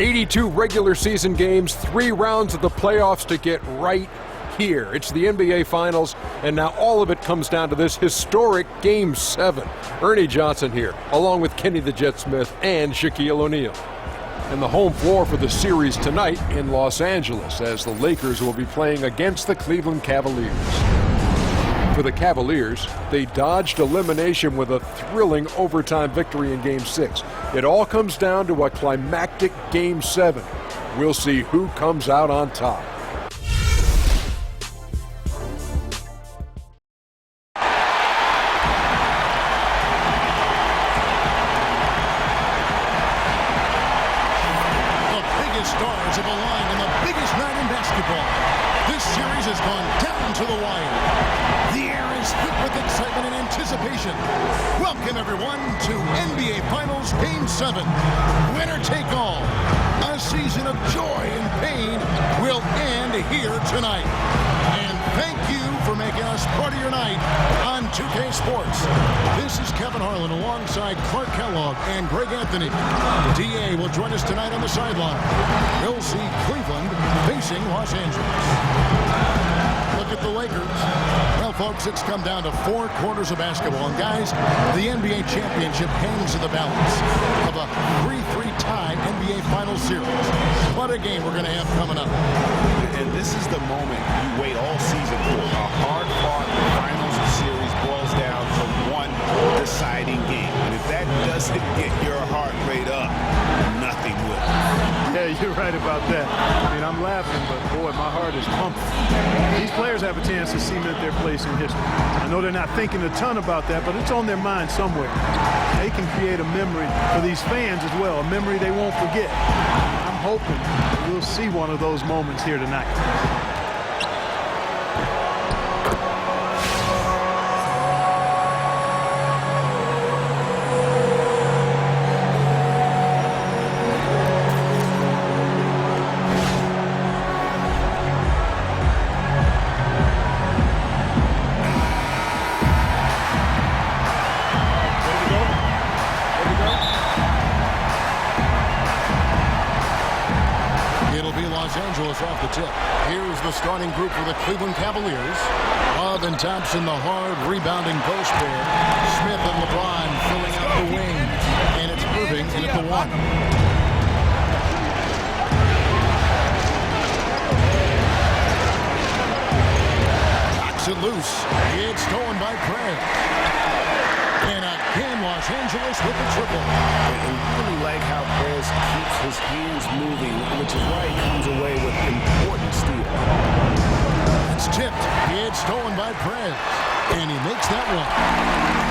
82 regular season games, 3 rounds of the playoffs to get right here. It's the NBA Finals, and now all of it comes down to this historic Game 7. Ernie Johnson here, along with Kenny the Jet Smith and Shaquille O'Neal. And the home floor for the series tonight in Los Angeles, as the Lakers will be playing against the Cleveland Cavaliers. For the Cavaliers, they dodged elimination with a thrilling overtime victory in Game 6. It all comes down to a climactic Game 7. We'll see who comes out on top. The biggest stars have aligned in the biggest night in basketball. This series has gone down to the wire. The air is filled with excitement and anticipation. Welcome, everyone, to NBA Finals Game 7. Winner take all. A season of joy and pain will end here tonight. And thank you for making us part of your night on 2K Sports. This is Kevin Harlan alongside Clark Kellogg and Greg Anthony. DA will join us tonight on the sideline. We'll see Cleveland facing Los Angeles. Look at the Lakers. Well, folks, it's come down to 4 quarters of basketball. And, guys, the NBA championship hangs in the balance of a 3-3 tie NBA Finals series. What a game we're going to have coming up. And this is the moment you wait all season for. A hard-fought Finals series boils down to one deciding game. And if that doesn't get your heart rate up, nothing will. Yeah, you're right about that. I mean, I'm laughing, but boy, my heart is pumping. These players have a chance to cement their place in history. I know they're not thinking a ton about that, but it's on their mind somewhere. They can create a memory for these fans as well, a memory they won't forget. I'm hoping that we'll see one of those moments here tonight. Off the tip. Here's the starting group for the Cleveland Cavaliers. Love and Thompson, the hard rebounding post pair. Smith and LeBron filling out the wing. And it's Irving in at the 1. Knocks it loose. It's stolen by Craig. And again, Los Angeles with the triple. And we really like how Perez keeps his hands moving, which is why he comes away with important steal. It's tipped. It's stolen by Perez. And he makes that one.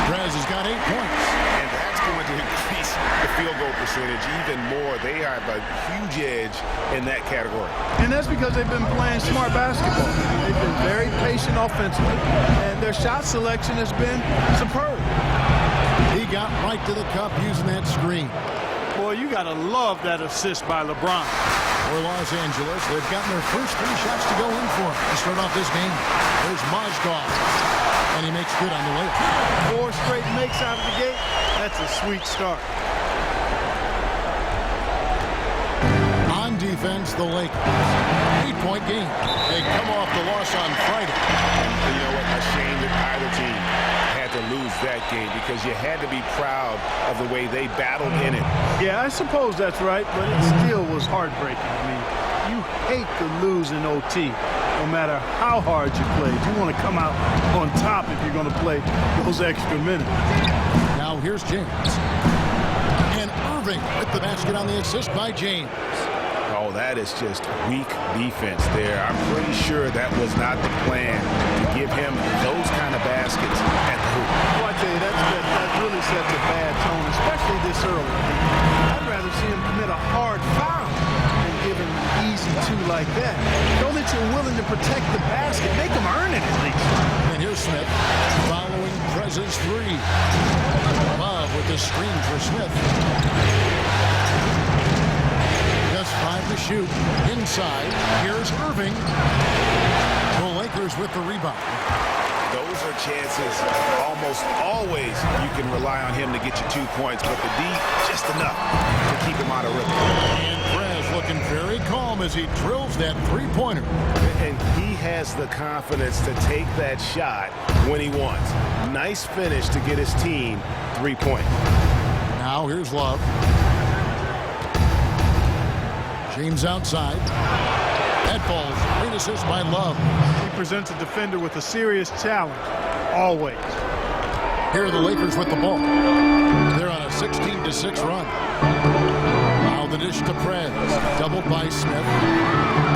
Perez has got 8 points. And that's going to increase the field goal percentage even more. They have a huge edge in that category. And that's because they've been playing smart basketball. They've been very patient offensively, and their shot selection has been superb. He got right to the cup using that screen. Boy, you got to love that assist by LeBron. For Los Angeles, they've gotten their first 3 shots to go in for to start off this game. There's Mozgov, and he makes good on the layup. 4 straight makes out of the gate. That's a sweet start. On defense, the Lakers. 8-point game. They come off the loss on Friday. And you know what? A shame that either team had to lose that game because you had to be proud of the way they battled in it. Yeah, I suppose that's right, but it still was heartbreaking. I mean, you hate to lose in OT, no matter how hard you played. You want to come out on top if you're going to play those extra minutes. Now here's James. And Irving with the basket on the assist by James. Oh, that is just weak defense there. I'm pretty sure that was not the plan to give him those kind of baskets at the hoop. Well, I tell you, that really sets a bad tone, especially this early. I'd rather see him commit a hard foul than give him an easy 2 like that. Show that you're willing to protect the basket. Make him earn it at least. And here's Smith following Prez's 3. Love with the screen for Smith. Just 5 to shoot. Inside, here's Irving. The Lakers with the rebound. Those are chances almost always you can rely on him to get you 2 points, but the D, just enough to keep him out of rhythm. And Prez home as he drills that three-pointer. And he has the confidence to take that shot when he wants. Nice finish to get his team 3-point. Now here's Love. James outside. That ball's great assist by Love. He presents a defender with a serious challenge, always. Here are the Lakers with the ball. They're on a 16-6 run. Now the dish to Prez. Doubled by Smith.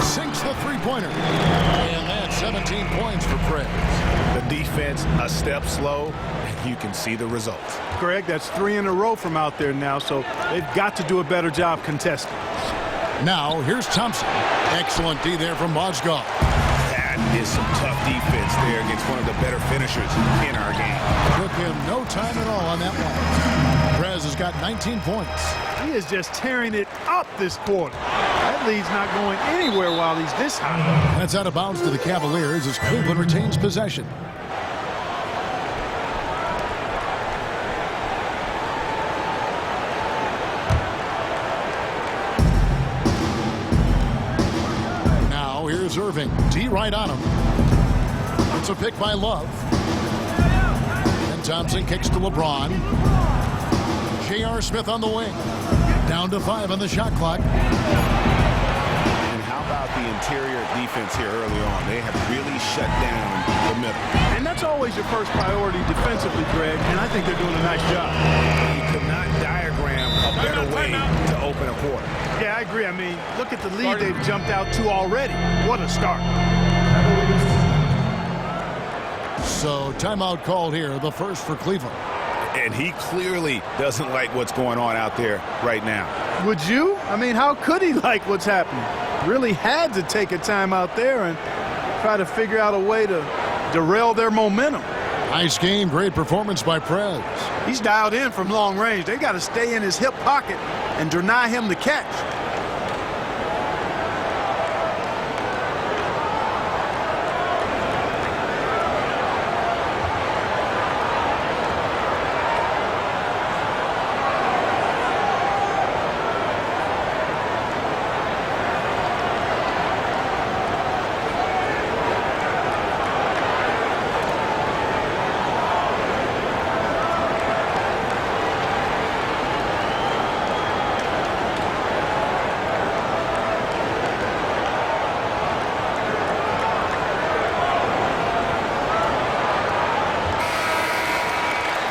Sinks the three-pointer. And that's 17 points for Prez. The defense a step slow, and you can see the results. Greg, that's 3 in a row from out there now, so they've got to do a better job contesting. Now here's Thompson. Excellent D there from Mozgov. That is some tough defense there against one of the better finishers in our game. Took him no time at all on that one. Prez has got 19 points. He is just tearing it up this quarter. That lead's not going anywhere while he's this high. That's out of bounds to the Cavaliers as Cleveland retains possession. Now here's Irving. D right on him. It's a pick by Love. And Thompson kicks to LeBron. J.R. Smith on the wing. Down to 5 on the shot clock. And how about the interior defense here early on? They have really shut down the middle. And that's always your first priority defensively, Greg, and I think they're doing a nice job. You could not diagram a better way to open a quarter. Yeah, I agree. I mean, look at the lead they've jumped out to already. What a start. So timeout called here, the first for Cleveland. And he clearly doesn't like what's going on out there right now. Would you? I mean, how could he like what's happening? Really had to take a time out there and try to figure out a way to derail their momentum. Nice game, great performance by Prez. He's dialed in from long range. They got to stay in his hip pocket and deny him the catch.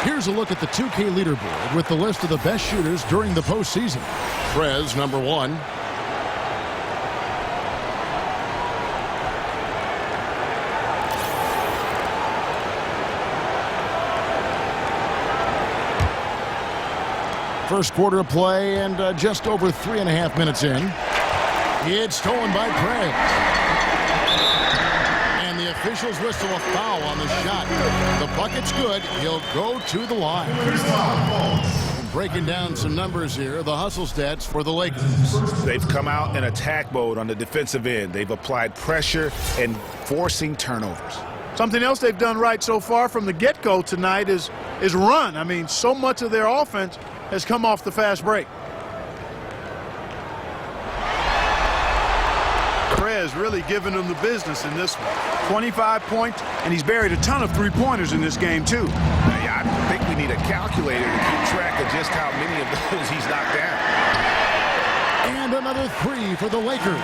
Here's a look at the 2K leaderboard with the list of the best shooters during the postseason. Prez, number 1. First quarter of play and just over 3.5 minutes in. It's stolen by Prez. And the officials whistle a foul on the shot. The bucket's good. He'll go to the line. Breaking down some numbers here, the hustle stats for the Lakers. They've come out in attack mode on the defensive end. They've applied pressure and forcing turnovers. Something else they've done right so far from the get-go tonight is run. I mean, so much of their offense has come off the fast break. Prez really giving them the business in this one. 25 points, and he's buried a ton of three-pointers in this game, too. I think we need a calculator to keep track of just how many of those he's knocked down. And another 3 for the Lakers.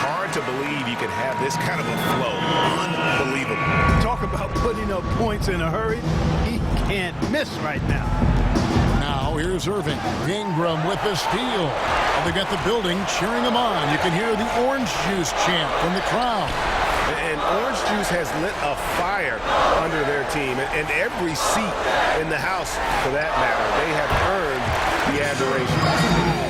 Hard to believe you could have this kind of a flow. Unbelievable. Talk about putting up points in a hurry. He can't miss right now. Now here's Irving. Ingram with the steal. And they got the building cheering him on. You can hear the orange juice chant from the crowd. And Orange Juice has lit a fire under their team. And every seat in the house, for that matter, they have earned the adoration.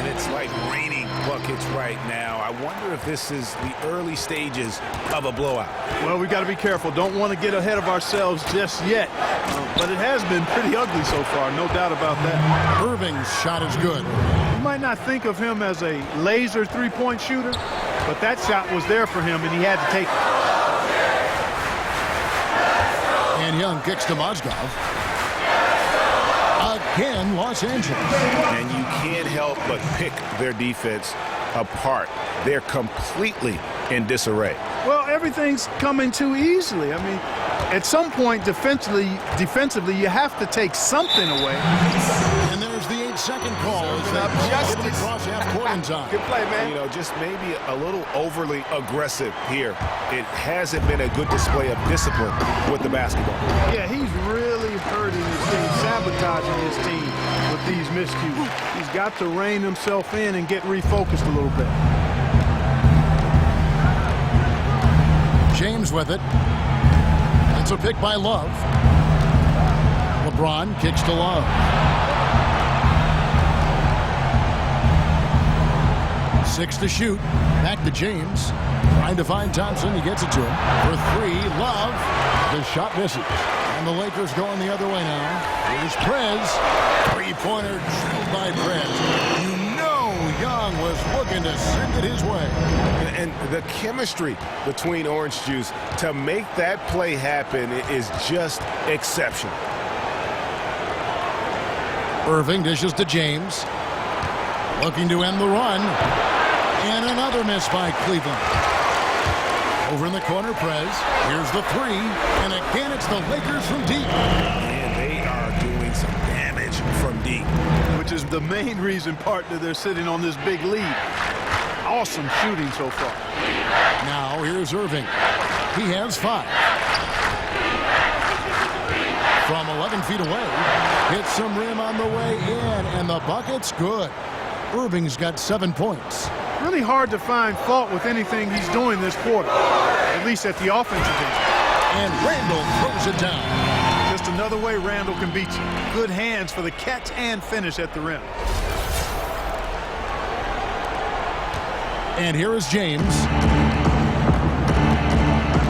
And it's like raining buckets right now. I wonder if this is the early stages of a blowout. Well, we've got to be careful. Don't want to get ahead of ourselves just yet. But it has been pretty ugly so far, no doubt about that. Irving's shot is good. You might not think of him as a laser three-point shooter, but that shot was there for him, and he had to take it. And Young kicks to Mozgov. Again, Los Angeles. And you can't help but pick their defense apart. They're completely in disarray. Well, everything's coming too easily. I mean, at some point defensively, you have to take something away. And there's the 8-second call. Is that just across half court in time? Good play, man. You know, just maybe a little overly aggressive here. It hasn't been a good display of discipline with the basketball. Yeah, he's really hurting his team, sabotaging his team with these miscues. He's got to rein himself in and get refocused a little bit. James with it. It's a pick by Love. LeBron kicks to Love. 6 to shoot. Back to James. Trying to find Thompson. He gets it to him. For 3, Love. The shot misses. And the Lakers going the other way now. Here's Prez. Three-pointer drilled by Prez. You know Young was looking to send it his way. And the chemistry between Orange Juice to make that play happen is just exceptional. Irving dishes to James. Looking to end the run. And another miss by Cleveland. Over in the corner, Prez. Here's the 3. And again, it's the Lakers from deep. And they are doing some damage from deep. Which is the main reason, partner, they're sitting on this big lead. Awesome shooting so far. Now here's Irving. He has 5. From 11 feet away. Hits some rim on the way in. And the bucket's good. Irving's got 7 points. Really hard to find fault with anything he's doing this quarter, at least at the offensive end. And Randall throws it down. Just another way Randall can beat you. Good hands for the catch and finish at the rim. And here is James.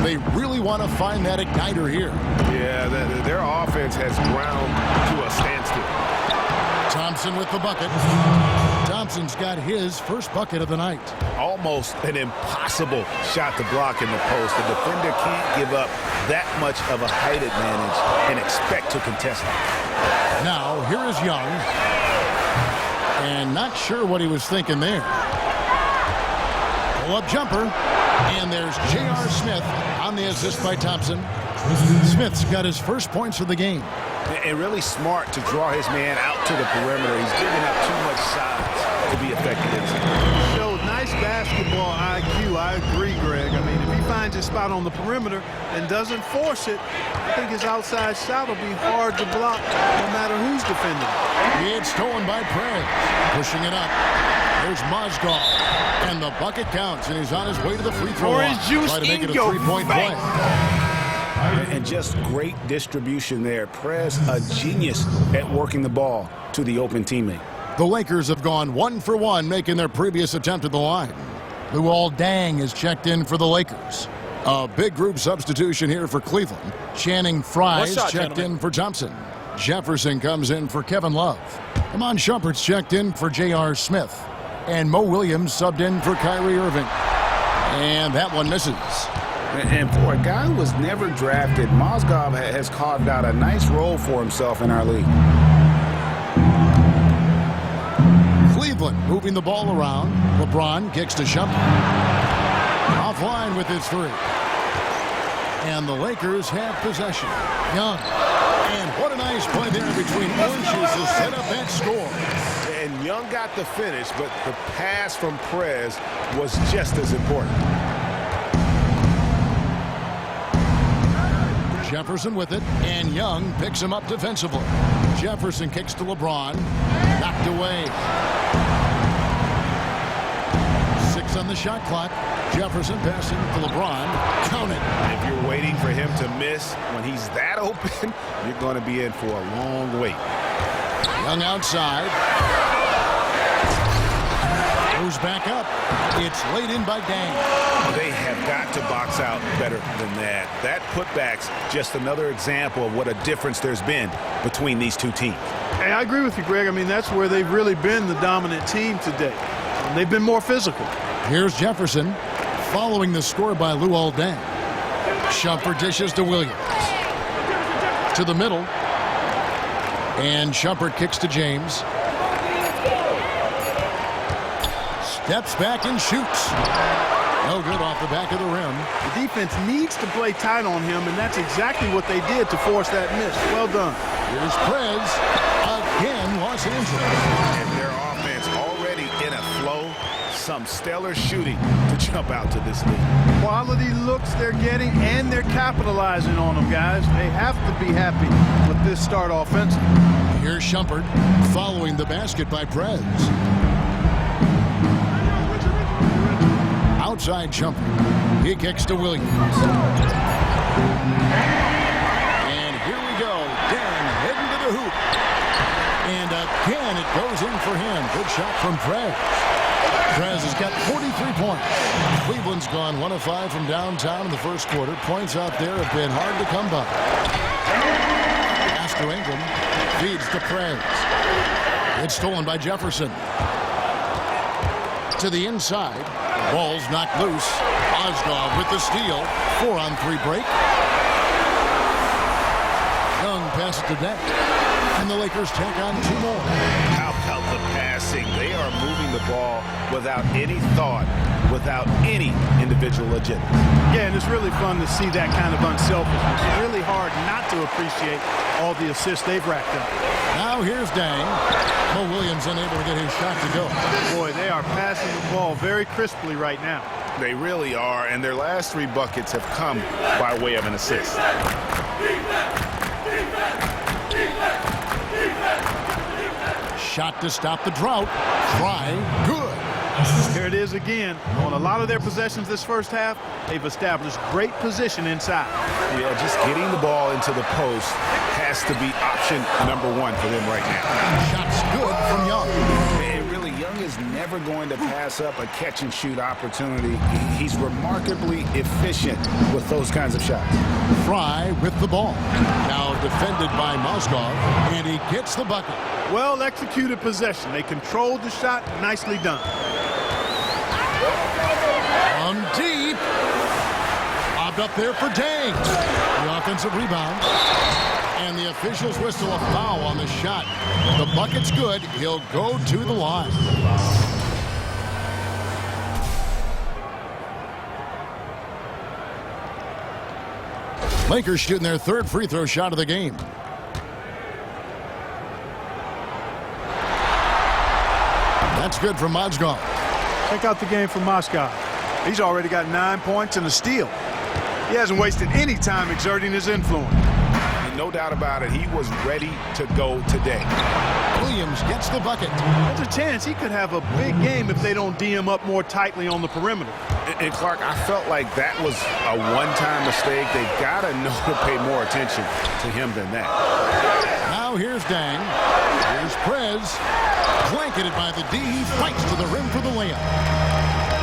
They really want to find that igniter here. Yeah, their offense has ground to a standstill. Thompson with the bucket. Thompson's got his first bucket of the night. Almost an impossible shot to block in the post. The defender can't give up that much of a height advantage and expect to contest it. Now, here is Young. And not sure what he was thinking there. Pull-up jumper. And there's J.R. Smith on the assist by Thompson. Smith's got his first points of the game. And really smart to draw his man out to the perimeter. He's giving up too much size to be effective inside. Showed nice basketball IQ. I agree, Greg. I mean, if he finds his spot on the perimeter and doesn't force it, I think his outside shot will be hard to block no matter who's defending. It's stolen by Prez. Pushing it up. There's Mozgov. And the bucket counts, and he's on his way to the free throw line. Try to make it a three-point play. And just great distribution there. Prez, a genius at working the ball to the open teammate. The Lakers have gone 1 for 1, making their previous attempt at the line. Luol Deng is checked in for the Lakers. A big group substitution here for Cleveland. Channing Frye is checked in for Thompson. Jefferson comes in for Kevin Love. Amon Shumpert's checked in for J.R. Smith. And Mo Williams subbed in for Kyrie Irving. And that one misses. And for a guy who was never drafted, Mozgov has carved out a nice role for himself in our league. Cleveland moving the ball around. LeBron kicks to Shumpert. Offline with his 3. And the Lakers have possession. Young. And what a nice play there between Orange Juice to set up that score. And Young got the finish, but the pass from Prez was just as important. Jefferson with it, and Young picks him up defensively. Jefferson kicks to LeBron. Knocked away. 6 on the shot clock. Jefferson passing to LeBron. Count it. If you're waiting for him to miss when he's that open, you're going to be in for a long wait. Young outside. Goes back up. It's laid in by Deng. They have got to box out better than that. That putback's just another example of what a difference there's been between these two teams. Hey, I agree with you, Greg. I mean, that's where they've really been the dominant team today. They've been more physical. Here's Jefferson following the score by Luol Deng. Shumpert dishes to Williams. To the middle. And Shumpert kicks to James. steps back and shoots. No good off the back of the rim. The defense needs to play tight on him, and that's exactly what they did to force that miss. Well done. Here's Prez. Again, Los Angeles. And their offense already in a flow. Some stellar shooting to jump out to this lead. Quality looks they're getting, and they're capitalizing on them, guys. They have to be happy with this start offensively. Here's Shumpert following the basket by Prez. Outside Shumpert. He kicks to Williams. And here we go. Dan heading to the hoop. And again, it goes in for him. Good shot from Prez. Prez has got 43 points. Cleveland's gone 1 of 5 from downtown in the first quarter. Points out there have been hard to come by. Pass to Ingram. Feeds to Prez. It's stolen by Jefferson. To the inside. Ball's knocked loose. Osgood with the steal. 4-on-3 break. Young passes to Dent. And the Lakers take on 2 more. How about the passing? They are moving the ball without any thought, without any individual agenda. Yeah, and it's really fun to see that kind of unselfishness. It's really hard not to appreciate all the assists they've racked up. Now here's Dang. Mo Williams unable to get his shot to go. Boy, they are passing the ball very crisply right now. They really are, and their last 3 buckets have come by way of an assist. Shot to stop the drought. Try. Good. Here it is again. On a lot of their possessions this first half, they've established great position inside. Yeah, just getting the ball into the post has to be option number 1 for them right now. Shot's good from Young. And really, Young is never going to pass up a catch-and-shoot opportunity. He's remarkably efficient with those kinds of shots. Fry with the ball. Now defended by Mozgov, and he gets the bucket. Well executed possession. They controlled the shot. Nicely done. From deep. Lobbed up there for Dang. The offensive rebound. And the officials whistle a foul on the shot. The bucket's good. He'll go to the line. Lakers shooting their 3rd free throw shot of the game. That's good from Mozgov. Check out the game from Moscow. He's already got 9 points and a steal. He hasn't wasted any time exerting his influence. And no doubt about it, he was ready to go today. Williams gets the bucket. There's a chance he could have a big game if they don't D him up more tightly on the perimeter. And Clark, I felt like that was a one-time mistake. They got to know to pay more attention to him than that. Now here's Dang. Here's Prez. Blanketed by the D. He fights to the rim for the layup.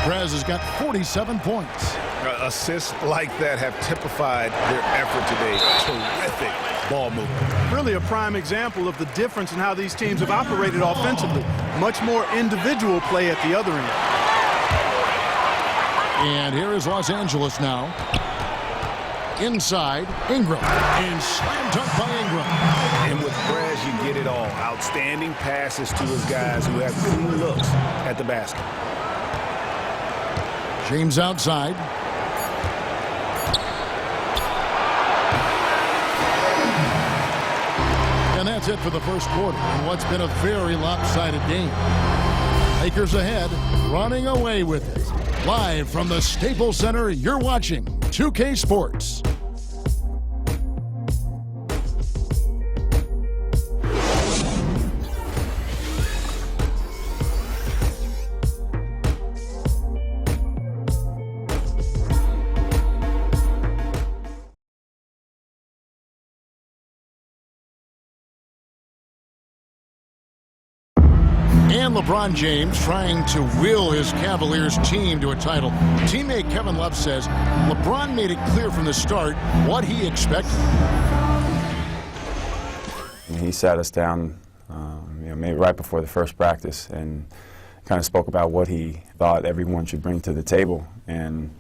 Prez has got 47 points. Assists like that have typified their effort today. Terrific ball movement. Really a prime example of the difference in how these teams have operated offensively. Much more individual play at the other end. And here is Los Angeles now. Inside, Ingram. And slam dunk by Ingram. And with Prez, you get it all. Outstanding passes to his guys who have clean looks at the basket. James outside. And that's it for the first quarter in what's been a very lopsided game. Lakers ahead, running away with it. Live from the Staples Center, you're watching 2K Sports. And LeBron James trying to will his Cavaliers team to a title. Teammate Kevin Love says LeBron made it clear from the start what he expected. He sat us down maybe right before the first practice and kind of spoke about what he thought everyone should bring to the table. And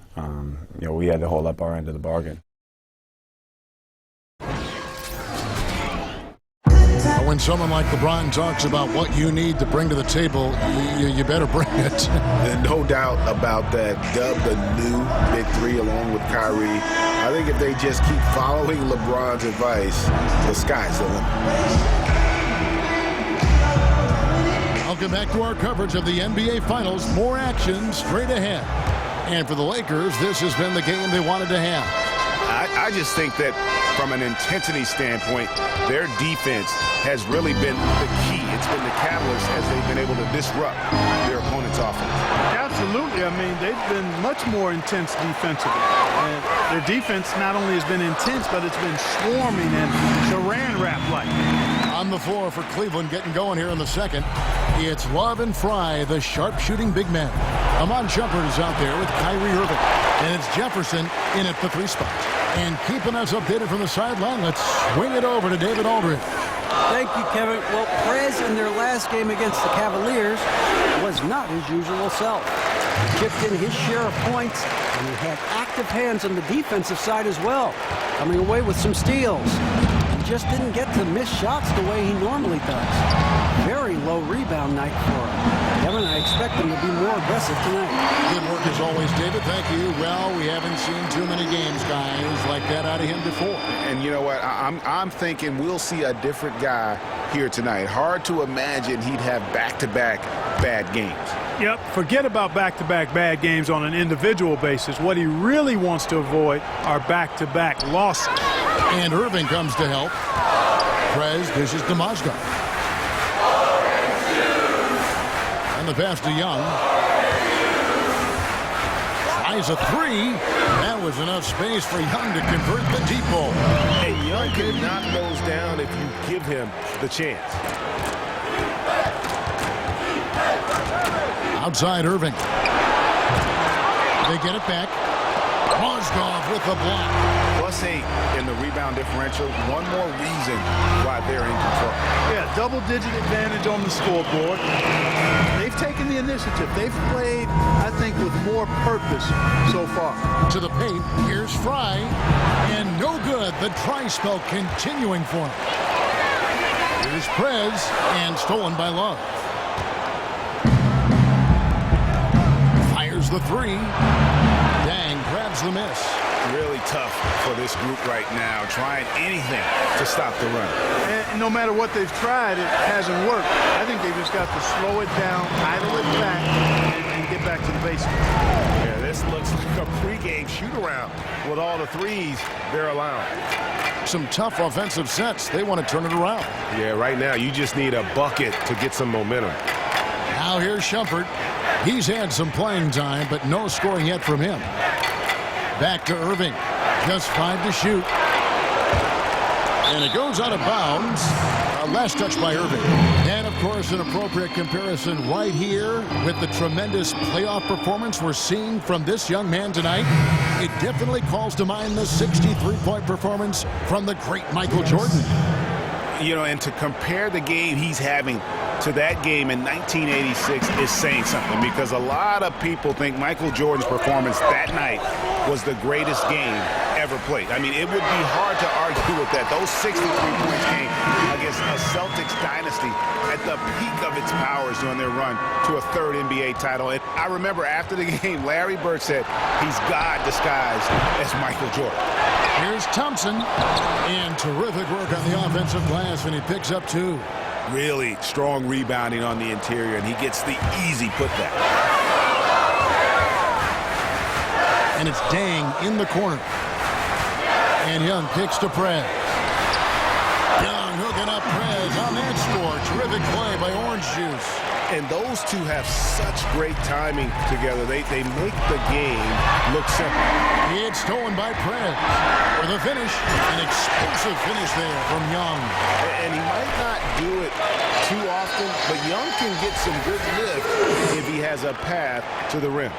we had to hold up our end of the bargain. when someone like LeBron talks about what you need to bring to the table, you better bring it. And no doubt about that. Dubbed the new Big Three along with Kyrie. I think if they just keep following LeBron's advice, the sky's the limit. Welcome back to our coverage of the NBA Finals. More action straight ahead. And for the Lakers, this has been the game they wanted to have. I just think that from an intensity standpoint, their defense has really been the key. It's been the catalyst as they've been able to disrupt their opponent's offense. Absolutely. I mean, they've been much more intense defensively. And their defense not only has been intense, but it's been swarming and Saran wrap-like. On the floor for Cleveland, getting going here in the second. It's Love and Fry, the sharpshooting big men. Amon Shumpert is out there with Kyrie Irving. And it's Jefferson in at the 3 spot. And keeping us updated from the sideline, let's swing it over to David Aldridge. Thank you, Kevin. Well, Perez in their last game against the Cavaliers was not his usual self. He chipped in his share of points, and he had active hands on the defensive side as well, coming away with some steals. He just didn't get to miss shots the way he normally does. Very low rebound night for him. Kevin, I expect him to be more aggressive tonight. Good work as always, David. Thank you. Well, we haven't seen too many games, guys, like that out of him before. And you know what? I'm thinking we'll see a different guy here tonight. Hard to imagine he'd have back-to-back bad games. Yep, forget about back-to-back bad games on an individual basis. What he really wants to avoid are back-to-back losses. And Irving comes to help. Perez dishes to Mozgov. And the pass to Young. Tries a 3. That was enough space for Young to convert the deep ball. And Young can knock those down if you give him the chance. Outside Irving. They get it back. Mozgov with the block. +8 in the rebound differential. One more reason why they're in control. Yeah, double-digit advantage on the scoreboard. They've taken the initiative. They've played, I think, with more purpose so far. To the paint. Here's Fry. And no good. The try spell continuing for him. Here's Perez. And stolen by Love. Fires the 3. Dang, grabs the miss. Really tough for this group right now, trying anything to stop the run. And no matter what they've tried, it hasn't worked. I think they've just got to slow it down, idle it back, and get back to the basics. Yeah, this looks like a pregame shoot-around with all the threes they're allowing. Some tough offensive sets. They want to turn it around. Yeah, right now you just need a bucket to get some momentum. Now here's Shumpert. He's had some playing time, but no scoring yet from him. Back to Irving. Just 5 to shoot. And it goes out of bounds. Last touch by Irving. And, of course, an appropriate comparison right here with the tremendous playoff performance we're seeing from this young man tonight. It definitely calls to mind the 63-point performance from the great Michael Jordan. You know, and to compare the game he's having to that game in 1986 is saying something, because a lot of people think Michael Jordan's performance that night was the greatest game ever played. I mean, it would be hard to argue with that. Those 63 points came against a Celtics dynasty at the peak of its powers during their run to a 3rd NBA title. And I remember after the game, Larry Bird said, he's God disguised as Michael Jordan. Here's Thompson. And terrific work on the offensive glass, and he picks up 2. Really strong rebounding on the interior, and he gets the easy putback. And it's Dang in the corner. And Young kicks to Perez. Young hooking up Perez on that score. Terrific play by Orange Juice. And those two have such great timing together. They make the game look simple. It's stolen by Perez. For the finish, an explosive finish there from Young. And he might not do it too often, but Young can get some good lift if he has a path to the rim.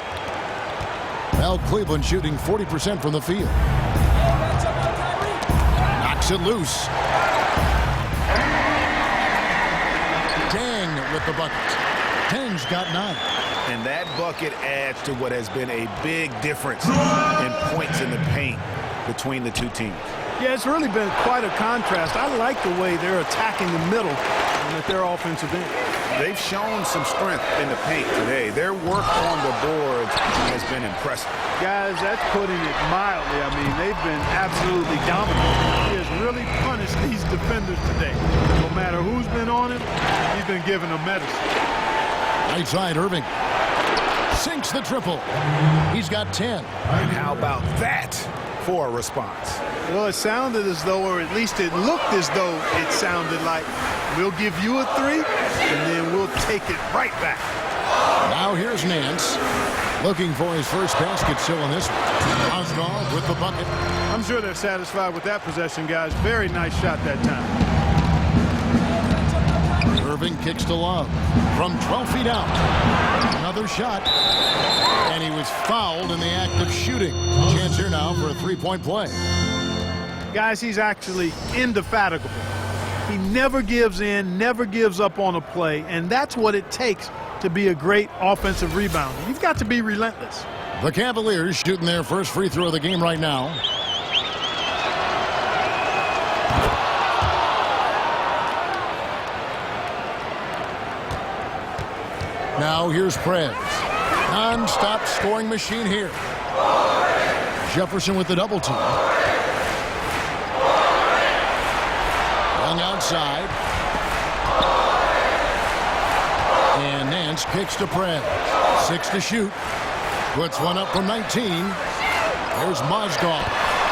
Well, Cleveland shooting 40% from the field. Knocks it loose. Dang with the bucket. Dang's got 9. And that bucket adds to what has been a big difference in points in the paint between the two teams. Yeah, it's really been quite a contrast. I like the way they're attacking the middle and at their offensive end. They've shown some strength in the paint today. Their work on the boards has been impressive. Guys, that's putting it mildly. I mean, they've been absolutely dominant. He has really punished these defenders today. No matter who's been on him, he's been giving them medicine. Right side, Irving sinks the triple. He's got 10. And how about that for a response? Well, it sounded as though, or at least it looked as though it sounded like, we'll give you a 3, and then we'll take it right back. Now here's Nance, looking for his first basket still in this one. Oswald with the bucket. I'm sure they're satisfied with that possession, guys. Very nice shot that time. Irving kicks to Love from 12 feet out. Another shot, and he was fouled in the act of shooting. Chance here now for a three-point play. Guys, he's actually indefatigable. He never gives in, never gives up on a play, and that's what it takes to be a great offensive rebounder. You've got to be relentless. The Cavaliers shooting their first free throw of the game right now. Now here's Prez. Non-stop scoring machine here. Jefferson with the double team. Long outside. And Nance kicks to Prez. 6 to shoot. Puts one up from 19. There's Mozgov.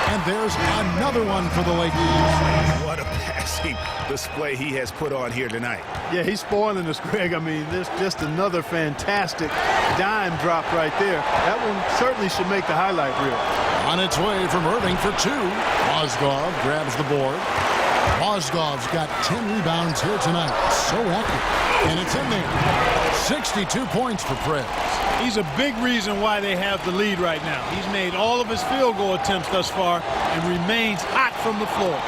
And there's another one for the Lakers. What a passing display he has put on here tonight. Yeah, he's spoiling us, Greg. I mean, there's just another fantastic dime drop right there. That one certainly should make the highlight reel. On its way from Irving for 2. Mozgov grabs the board. Mozgov's got 10 rebounds here tonight. So active. And it's in there. 62 points for Prez. He's a big reason why they have the lead right now. He's made all of his field goal attempts thus far and remains hot from the floor.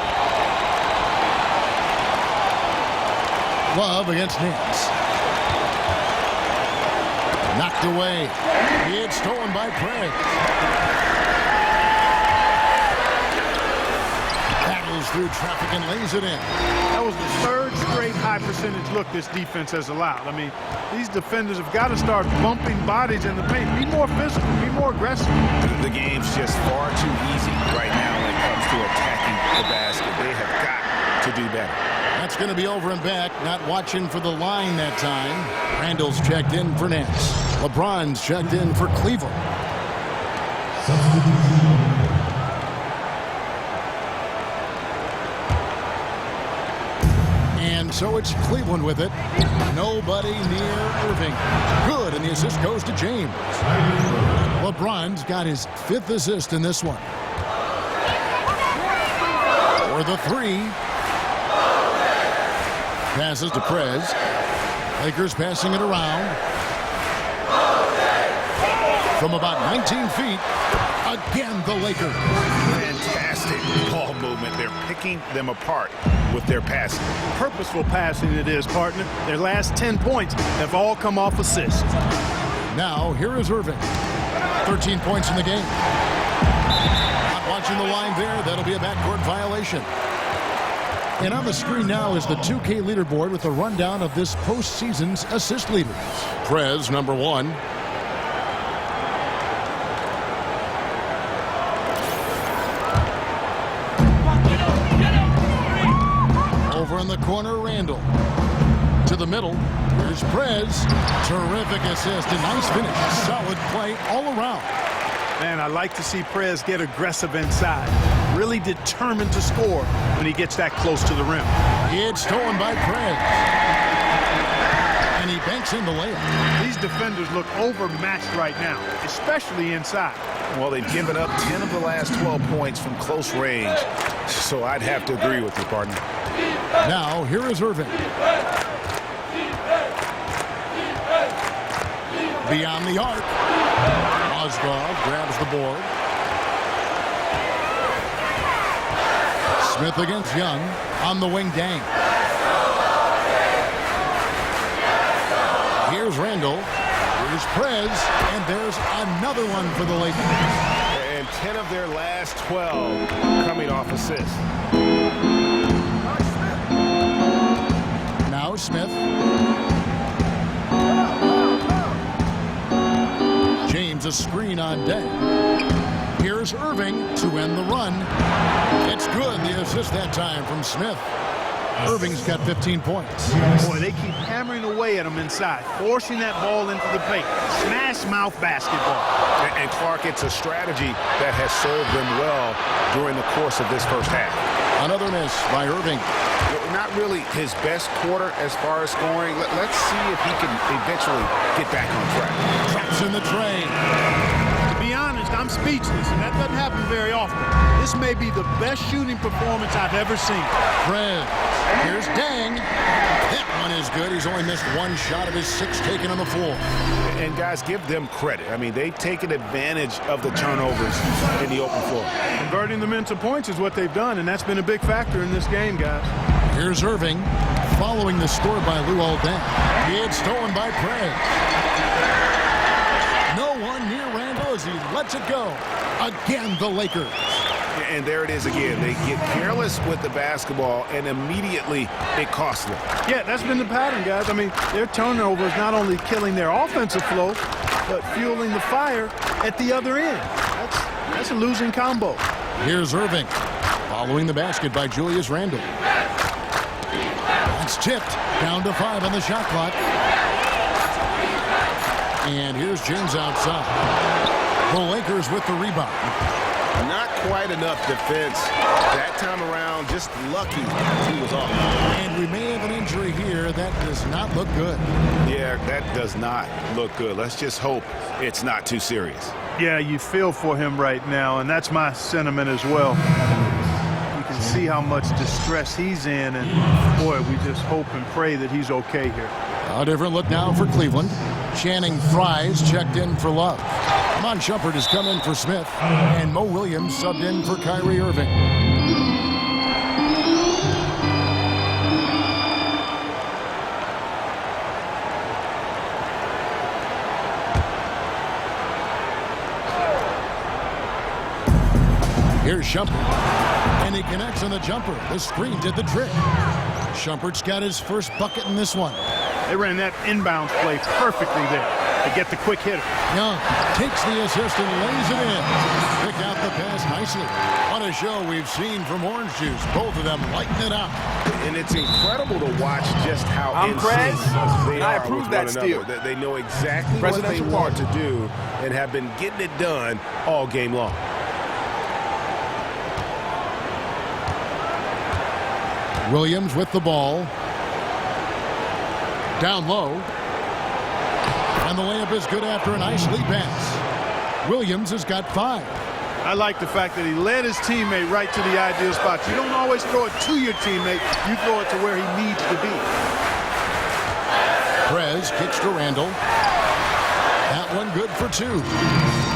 Love against Nance. Knocked away. It's stolen by Prez. Battles through traffic and lays it in. That was the third straight high percentage look this defense has allowed. I mean, these defenders have got to start bumping bodies in the paint. Be more physical, be more aggressive. The game's just far too easy right now when it comes to attacking the basket. They have got to do better. That's going to be over and back. Not watching for the line that time. Randall's checked in for Nance. LeBron's checked in for Cleveland. And so it's Cleveland with it. Nobody near Irving. Good, and the assist goes to James. LeBron's got his 5th assist in this one. For the 3. Passes to Prez. Lakers passing it around. From about 19 feet. Again, the Lakers. Fantastic ball movement. They're picking them apart with their passing. Purposeful passing it is, partner. Their last 10 points have all come off assists. Now, here is Irving. 13 points in the game. Not watching the line there. That'll be a backcourt violation. And on the screen now is the 2K leaderboard with a rundown of this postseason's assist leaders. Prez, number 1. Over in the corner, Randall. To the middle, here's Prez. Terrific assist and nice finish. Solid play all around. Man, I like to see Prez get aggressive inside. Really determined to score when he gets that close to the rim. It's stolen by Prez. And he banks in the layup. These defenders look overmatched right now, especially inside. Well, they've given up 10 of the last 12 points from close range. So I'd have to agree with you, partner. Now, here is Irving. Beyond the arc. Oswald grabs the board. Smith against Young. On the wing, Dang. Here's Randall. Here's Prez. And there's another one for the Lakers. 10 of their last 12 coming off assists. Now Smith. James a screen on deck. Here's Irving to end the run. It's good. The assist that time from Smith. Irving's got 15 points. Boy, they keep hammering away at him inside, forcing that ball into the paint. Smash mouth basketball. And Clark, it's a strategy that has served them well during the course of this first half. Another miss by Irving. Not really his best quarter as far as scoring. Let's see if he can eventually get back on track. Traps in the train. To be honest, I'm speechless, and that doesn't happen very often. This may be the best shooting performance I've ever seen. Fred. Here's Dang. That one is good. He's only missed one shot of his 6 taken on the floor. And guys, give them credit. I mean, they've taken advantage of the turnovers in the open floor. Converting them into points is what they've done, and that's been a big factor in this game, guys. Here's Irving, following the score by Luol Deng. It's stolen by Craig. No one near Randall as he lets it go. Again, the Lakers. And there it is again. They get careless with the basketball, and immediately it costs them. Yeah, that's been the pattern, guys. I mean, their turnovers not only killing their offensive flow, but fueling the fire at the other end. That's a losing combo. Here's Irving, following the basket by Julius Randle. It's tipped, down to 5 on the shot clock. And here's James outside. The Lakers with the rebound. Not quite enough defense that time around. Just lucky he was off. And we may have an injury here. That does not look good. Yeah, that does not look good. Let's just hope it's not too serious. Yeah, you feel for him right now, and that's my sentiment as well. You can see how much distress he's in, and boy, we just hope and pray that he's okay here. A different look now for Cleveland. Channing Frye's checked in for Love. Mon Shumpert has come in for Smith, and Mo Williams subbed in for Kyrie Irving. Here's Shumpert, and he connects on the jumper. The screen did the trick. Shumpert's got his first bucket in this one. They ran that inbounds play perfectly there to get the quick hitter. Young takes the assist and lays it in. Pick out the pass nicely. What a show we've seen from Orange Juice. Both of them lighting it up. And it's incredible to watch just how I'm Craig, they and I are approve with that one steal. another. They know exactly what they want to do and have been getting it done all game long. Williams with the ball. Down low. And the layup is good after a nice lead pass. Williams has got 5. I like the fact that he led his teammate right to the ideal spot. You don't always throw it to your teammate. You throw it to where he needs to be. Prez kicks to Randall. That one good for 2.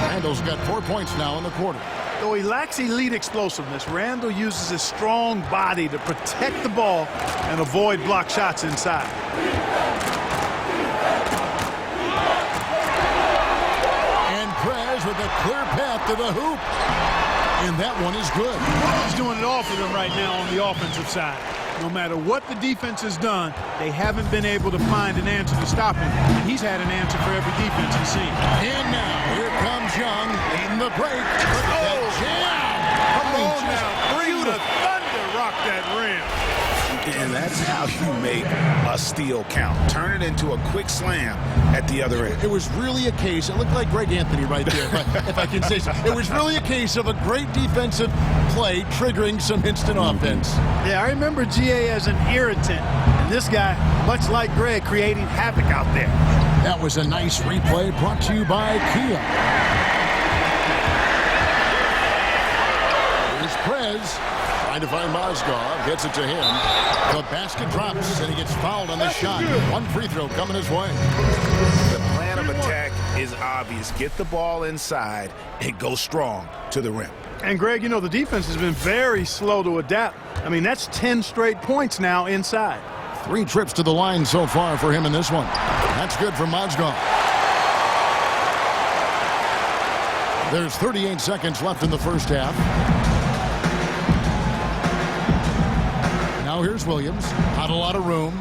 Randall's got 4 points now in the quarter. Though he lacks elite explosiveness, Randall uses his strong body to protect the ball and avoid block shots inside. And Prez with a clear path to the hoop. And that one is good. He's doing it all for them right now on the offensive side. No matter what the defense has done, they haven't been able to find an answer to stop him. And he's had an answer for every defense he's seen. And now, here comes Young in the break. Come on now, bring the thunder, rock that rim. And that's how you make a steal count. Turn it into a quick slam at the other end. It was really a case, it looked like Greg Anthony right there, if I can say so. It was really a case of a great defensive play triggering some instant offense. Yeah, I remember GA as an irritant. And this guy, much like Greg, creating havoc out there. That was a nice replay brought to you by Kia. Here's Prez. Trying to find Mozgov, gets it to him. The basket drops, and he gets fouled on the shot. One free throw coming his way. The plan of attack is obvious. Get the ball inside and go strong to the rim. And Greg, you know, the defense has been very slow to adapt. I mean, that's 10 straight points now inside. 3 trips to the line so far for him in this one. That's good for Mozgov. There's 38 seconds left in the first half. Now here's Williams. Not a lot of room.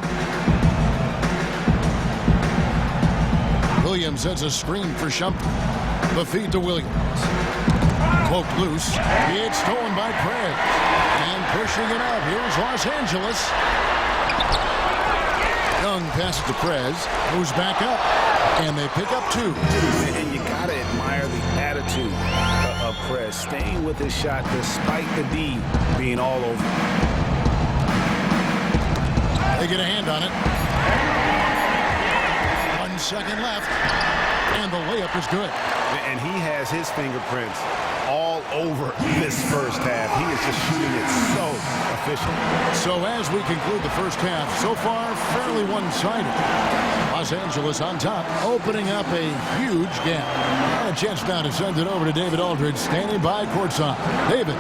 Williams sets a screen for Shumpert. The feed to Williams. Poked loose. It's stolen by Craig. And pushing it up. Here's Los Angeles. Young passes to Prez. Moves back up. And they pick up 2. And you got to admire the attitude of Prez. Staying with his shot despite the D being all over. They get a hand on it. 1 second left. And the layup is good. And he has his fingerprints all over this first half. He is just shooting it so efficient. So as we conclude the first half, so far fairly one-sided. Los Angeles on top, opening up a huge gap. A chance now to send it over to David Aldridge, standing by courtside. David.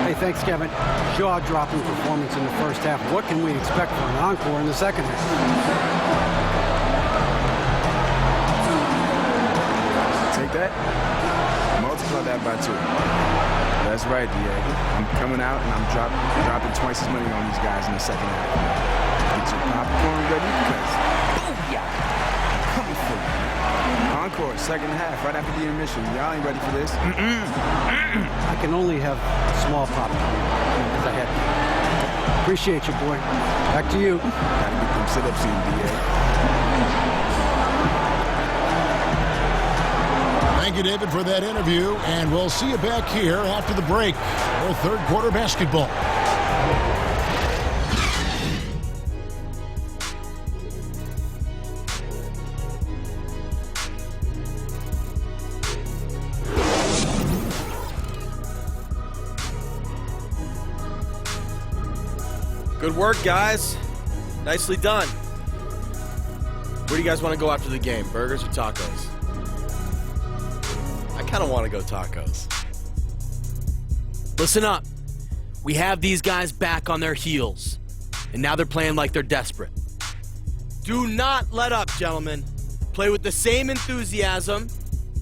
Hey, thanks, Kevin. Jaw-dropping performance in the first half. What can we expect for an encore in the second half? That, multiply that by 2. That's right, DA. I'm coming out and I'm dropping twice as money on these guys in the second half. Get your popcorn ready because booyah! Coming for you. Encore, second half, right after the intermission. Y'all ain't ready for this. I can only have small popcorn because I had. Appreciate you, boy. Back to you. Gotta get them sit-ups in, DA. Thank you, David, for that interview, and we'll see you back here after the break for third quarter basketball. Good work, guys. Nicely done. Where do you guys want to go after the game? Burgers or tacos? I kind of want to go tacos. Listen up. We have these guys back on their heels, and now they're playing like they're desperate. Do not let up, gentlemen. Play with the same enthusiasm,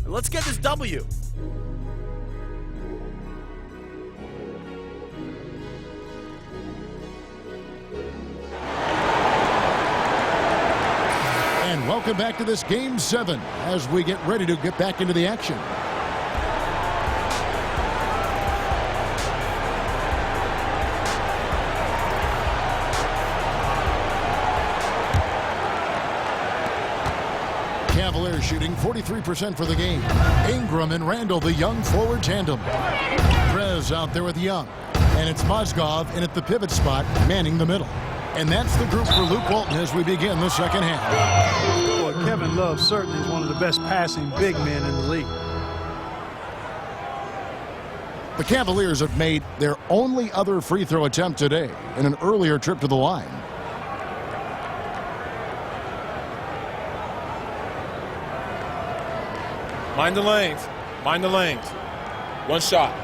and let's get this W. And welcome back to this Game 7 as we get ready to get back into the action. Cavaliers shooting 43% for the game. Ingram and Randall, the young forward tandem. Prez out there with Young. And it's Mozgov in at the pivot spot, manning the middle. And that's the group for Luke Walton as we begin the second half. Boy, Kevin Love certainly is one of the best passing big men in the league. The Cavaliers have made their only other free throw attempt today in an earlier trip to the line. Mind the lanes. Mind the lanes. One shot.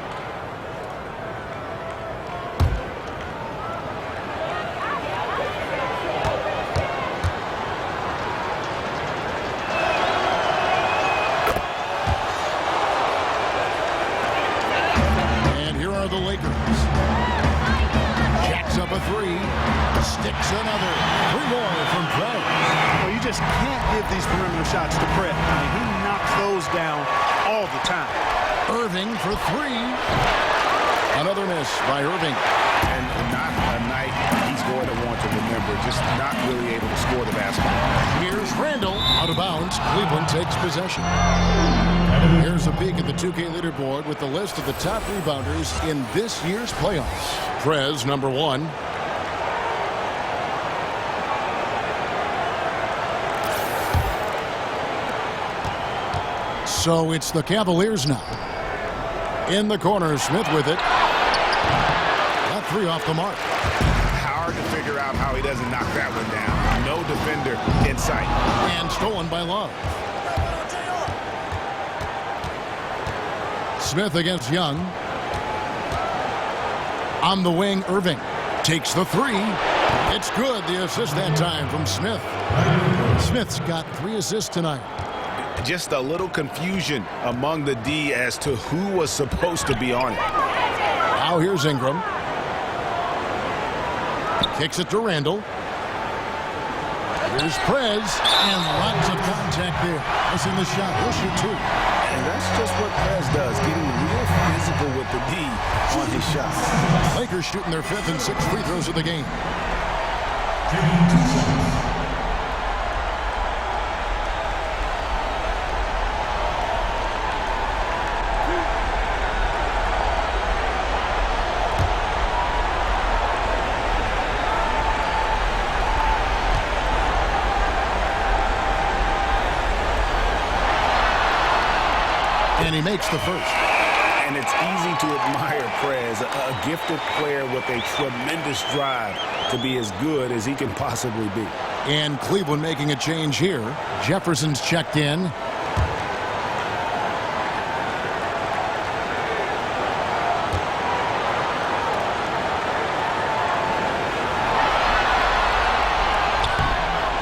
And here are the Lakers. Jacks up a three. Sticks another. 3 more from Prez. Well, you just can't give these perimeter shots to Prez. I mean, he knocks those down all the time. Irving for 3. Another miss by Irving. And not a night he's going to want to remember. Just not really able to score the basketball. Here's Randall. Out of bounds. Cleveland takes possession. Here's a peek at the 2K leaderboard with the list of the top rebounders in this year's playoffs. Prez, number 1. So it's the Cavaliers now. In the corner, Smith with it. That 3 off the mark. Hard to figure out how he doesn't knock that one down. No defender in sight. And stolen by Love. Smith against Young. On the wing, Irving takes the 3. It's good. The assist that time from Smith. Smith's got 3 assists tonight. Just a little confusion among the D as to who was supposed to be on it. Now here's Ingram. Kicks it to Randall. Here's Prez, and lots of contact there. Missing the shot. He'll shoot two. And that's just what Prez does, getting real physical with the D on his shots. Lakers shooting their 5th and 6th free throws of the game. And he makes the first. And it's easy to admire Prez, a gifted player with a tremendous drive to be as good as he can possibly be. And Cleveland making a change here. Jefferson's checked in.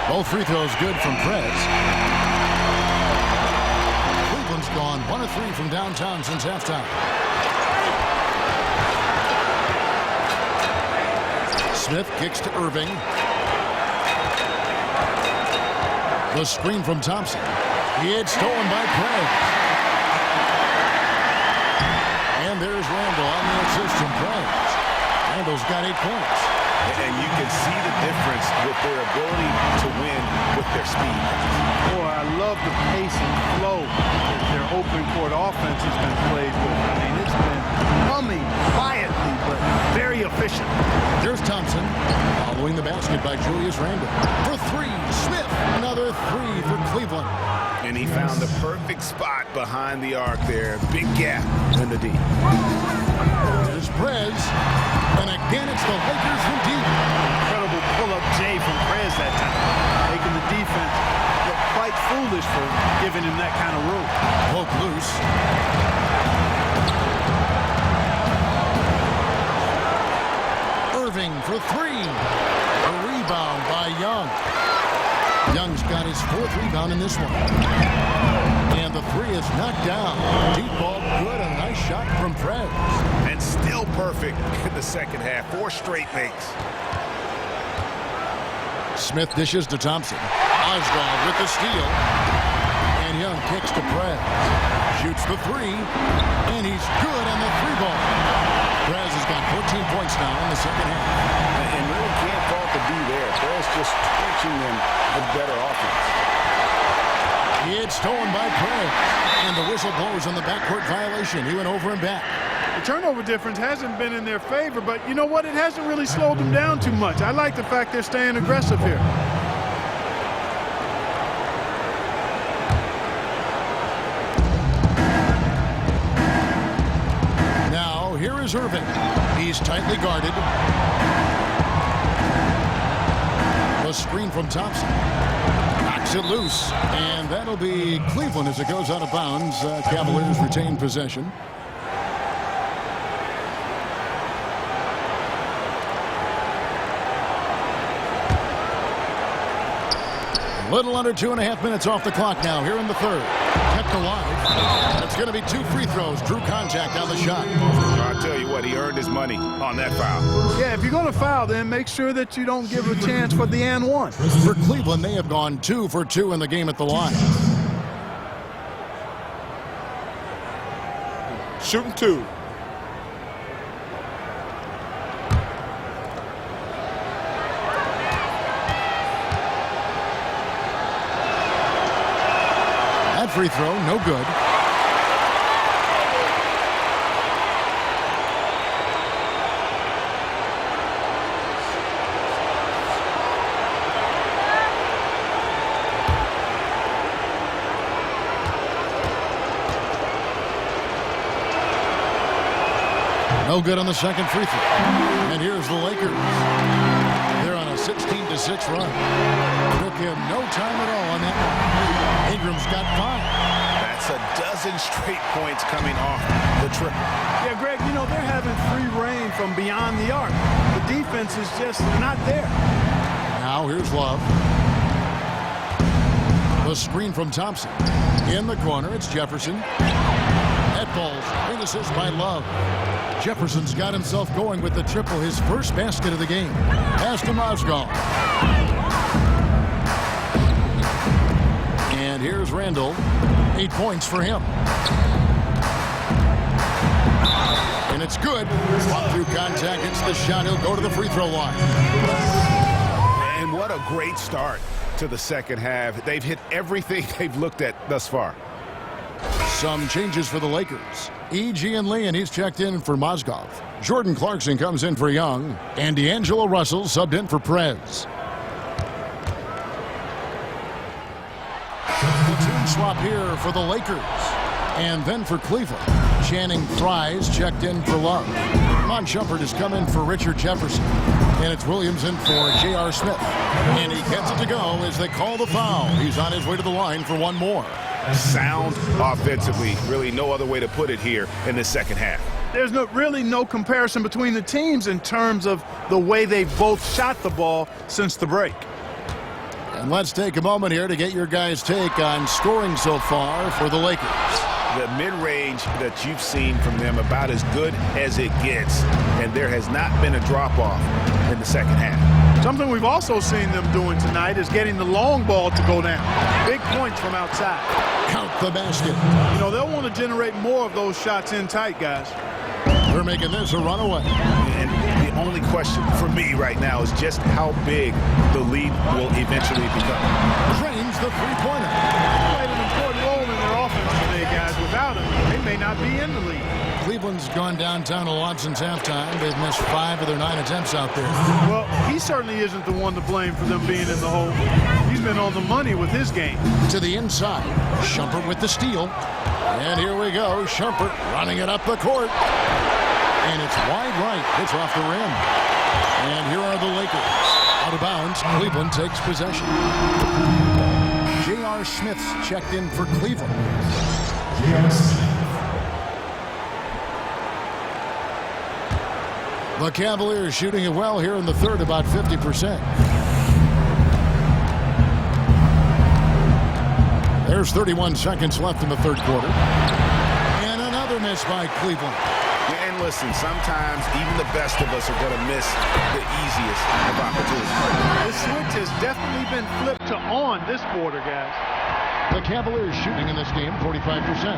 Both free throws good from Prez. Cleveland's gone 1 of 3 from downtown since halftime. Smith kicks to Irving. The screen from Thompson. He had stolen by Prez. And there's Randall on the assist from Prez. Randall's got 8 points. And you can see the difference with their ability to win with their speed. Boy, I love the pace and flow that their open court offense has been played with. I mean, it's been humming quietly, but very efficient. Here's Thompson following the basket by Julius Randle. For 3, Smith. Another 3 for Cleveland. And he found the perfect spot behind the arc there. Big gap in the D. There's Prez. And again, it's the Lakers from deep. Incredible pull-up J from Prez that time. Making the defense look quite foolish for giving him that kind of room. Poke loose. Irving for 3. A rebound by Young. Young's got his 4th rebound in this one. And the 3 is knocked down. Deep ball good. A nice shot from Prez. And still perfect in the second half. 4 straight makes. Smith dishes to Thompson. Oswald with the steal. And Young kicks to Prez. Shoots the 3. And he's good on the 3-ball. Prez has got 14 points now in the second half. And really can't fault the D there. Prez just torching them with better offense. It's stolen by Prez. And the whistle blows on the backcourt violation. He went over and back. The turnover difference hasn't been in their favor, but you know what? It hasn't really slowed them down too much. I like the fact they're staying aggressive here. Now, here is Irving. He's tightly guarded. The screen from Thompson. Knocks it loose. And that'll be Cleveland as it goes out of bounds. Cavaliers retain possession. Little under 2.5 minutes off the clock now here in the third. Kept alive. It's going to be 2 free throws. Drew contact on the shot. I'll tell you what, he earned his money on that foul. Yeah, if you're going to foul, then make sure that you don't give a chance for the and one. For Cleveland, they have gone 2 for 2 in the game at the line. Shooting 2. Free throw, no good. No good on the second free throw. And here's the Lakers. They're on a 16-6 run. Took him no time at all on that one. Ingram's got 5. That's a dozen straight points coming off the triple. Yeah, Greg, you know, they're having free reign from beyond the arc. The defense is just not there. Now here's Love. The screen from Thompson. In the corner, it's Jefferson. That ball's an assist by Love. Jefferson's got himself going with the triple, his first basket of the game. Pass to Mozgov. And here's Randall. 8 points for him. And it's good. Walk through contact, hits the shot. He'll go to the free throw line. And what a great start to the second half. They've hit everything they've looked at thus far. Some changes for the Lakers. E.G. and Lee, and he's checked in for Mozgov. Jordan Clarkson comes in for Young. And D'Angelo Russell subbed in for Prez. The team swap here for the Lakers. And then for Cleveland, Channing Frye's checked in for Love. Mon Shumpert has come in for Richard Jefferson. And it's Williams in for J.R. Smith. And he gets it to go as they call the foul. He's on his way to the line for one more. Sound offensively. Really no other way to put it here in the second half. There's really no comparison between the teams in terms of the way they both shot the ball since the break. And let's take a moment here to get your guys' take on scoring so far for the Lakers. The mid-range that you've seen from them about as good as it gets, and there has not been a drop-off in the second half. Something we've also seen them doing tonight is getting the long ball to go down. Big points from outside. Count the basket. You know, they'll want to generate more of those shots in tight, guys. They're making this a runaway. And the only question for me right now is just how big the lead will eventually become. Drains the three-pointer. Played an important role in their offense today, guys. Without him, they may not be in the lead. Cleveland's gone downtown a lot since halftime. They've missed 5 of their 9 attempts out there. Well, he certainly isn't the one to blame for them being in the hole. He's been on the money with his game. To the inside. Shumpert with the steal. And here we go. Shumpert running it up the court. And it's wide right. It's off the rim. And here are the Lakers. Out of bounds. Cleveland takes possession. J.R. Smith's checked in for Cleveland. The Cavaliers shooting it well here in the third, about 50%. There's 31 seconds left in the third quarter. And another miss by Cleveland. And listen, sometimes even the best of us are going to miss the easiest of opportunities. This switch has definitely been flipped to on this quarter, guys. The Cavaliers shooting in this game 45%.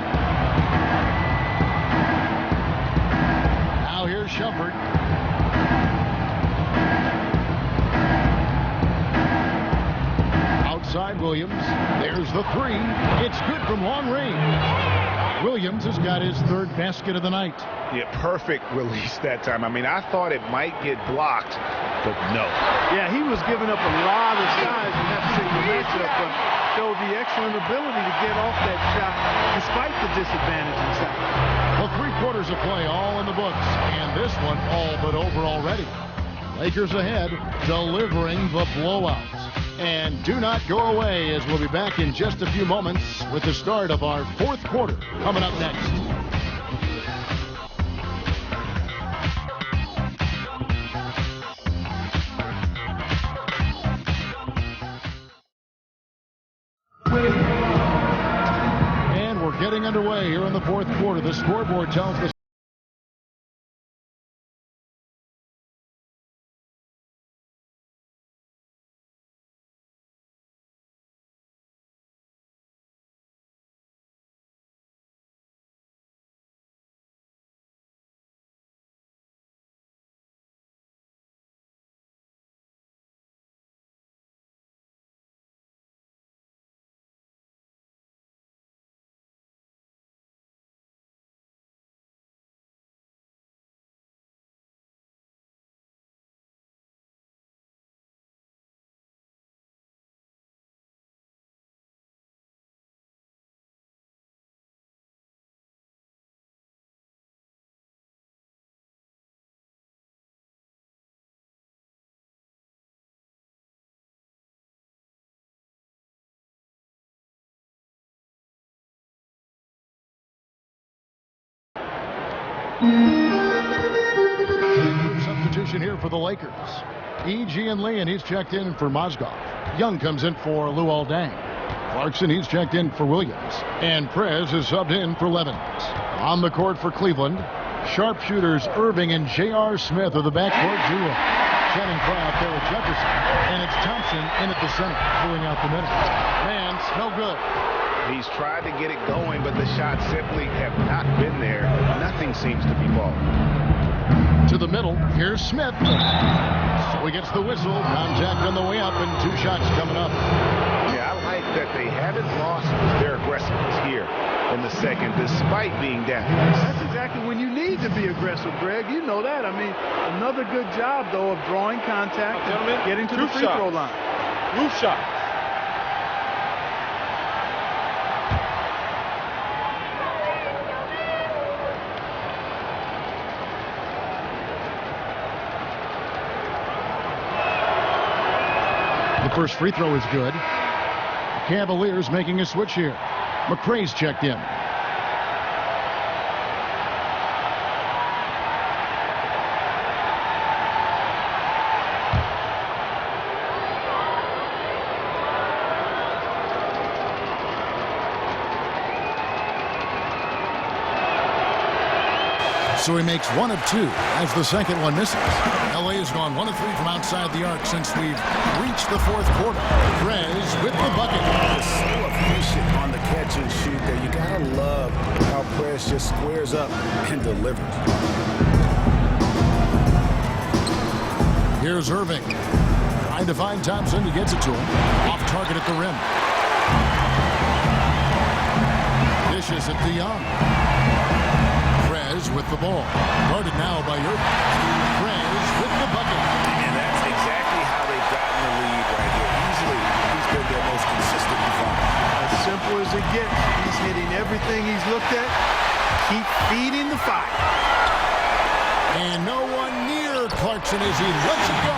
Now here's Shumpert. Outside Williams. There's the three. It's good from long range. Williams has got his third basket of the night. Yeah, perfect release that time. I mean, I thought it might get blocked, but no. Yeah, he was giving up a lot of size in that particular matchup, but showed the excellent ability to get off that shot despite the disadvantage inside. Well, 3 quarters of play all in the books, and this one all but over already. Lakers ahead, delivering the blowout. And do not go away, as we'll be back in just a few moments with the start of our fourth quarter coming up next. And we're getting underway here in the fourth quarter. The scoreboard tells us substitution here for the Lakers. E.G. and Lee, and he's checked in for Mozgov. Young comes in for Luol Deng. Clarkson, he's checked in for Williams. And Prez is subbed in for Levens. On the court for Cleveland, sharpshooters Irving and J.R. Smith are the backcourt duo. Channing Frye out there with Jefferson. And it's Thompson in at the center, filling out the middle. Man's no good. He's tried to get it going, but the shots simply have not been there. Nothing seems to be falling. To the middle, here's Smith. So he gets the whistle. Contact on the way up, and 2 shots coming up. Yeah, I like that they haven't lost their aggressiveness here in the second, despite being down. That's exactly when you need to be aggressive, Greg. You know that. I mean, another good job, though, of drawing contact, getting to the free throw line. Roof shot. The first free throw is good. Cavaliers making a switch here. McRae's checked in. So he makes 1 of 2 as the second one misses. LA has gone 1 of 3 from outside the arc since we've reached the 4th quarter. Prez with the bucket. So efficient on the catch and shoot there. You gotta love how Prez just squares up and delivers. Here's Irving. Trying to find Thompson. He gets it to him. Off target at the rim. Dishes it to Young. Prez with the ball. Guarded now by Irving. Prez with the bucket. And that's exactly how they've gotten the lead right here. Easily, he's been their most consistent performer. As simple as it gets. He's hitting everything he's looked at. Keep feeding the fire. And no one near Clarkson as he lets it go.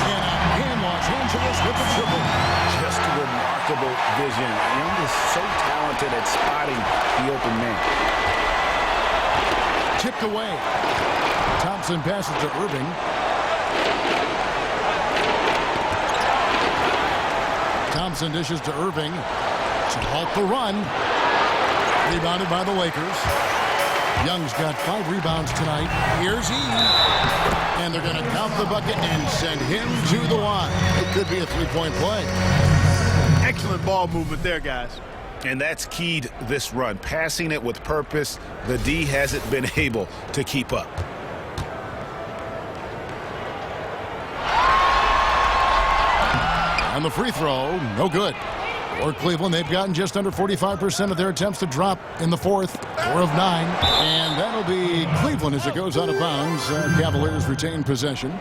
And again, Los Angeles with the triple. Just a remarkable vision. Young is so talented at spotting the open man. Tipped away. Thompson passes to Irving. Thompson dishes to Irving to halt the run. Rebounded by the Lakers. Young's got 5 rebounds tonight. Here's he. And they're going to count the bucket and send him to the line. It could be a 3-point play. Excellent ball movement there, guys. And that's keyed this run. Passing it with purpose. The D hasn't been able to keep up. And the free throw, no good. For Cleveland, they've gotten just under 45% of their attempts to drop in the 4th. 4 of 9. And that'll be Cleveland as it goes out of bounds. Cavaliers retain possession.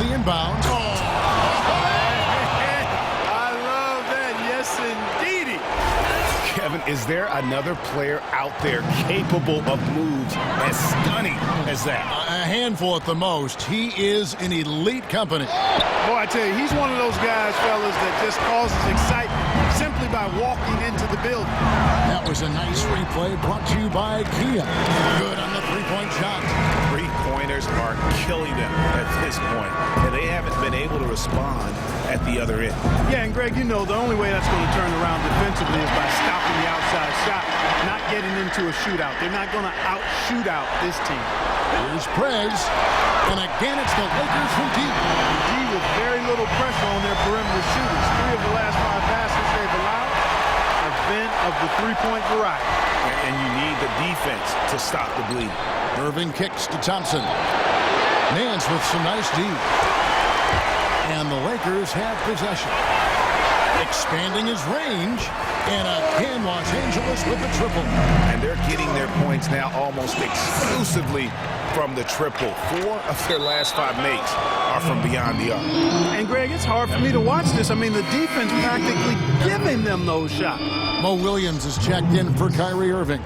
Inbound. I love that. Yes, indeedy. Kevin, is there another player out there capable of moves as stunning as that? A handful at the most. He is in elite company. Boy, I tell you, he's one of those guys, fellas, that just causes excitement simply by walking into the building. That was a nice replay brought to you by Kia. Good on the 3-point shot. 3-pointers are killing them at this point, and they haven't been able to respond at the other end. Yeah, and Greg, you know, the only way that's going to turn around defensively is by stopping the outside shot, not getting into a shootout. They're not going to out-shoot out this team. Here's Prez, and again it's the Lakers from deep. D with very little pressure on their perimeter shooters. 3 of the last 5 passes they've allowed have been of the 3-point variety. And you need the defense to stop the bleed. Irving kicks to Thompson. Nance with some nice D. And the Lakers have possession. Expanding his range. And again, Los Angeles with the triple. And they're getting their points now almost exclusively from the triple. 4 of their last 5 makes are from beyond the arc. And, Greg, it's hard for me to watch this. I mean, the defense practically giving them those shots. Mo Williams is checked in for Kyrie Irving.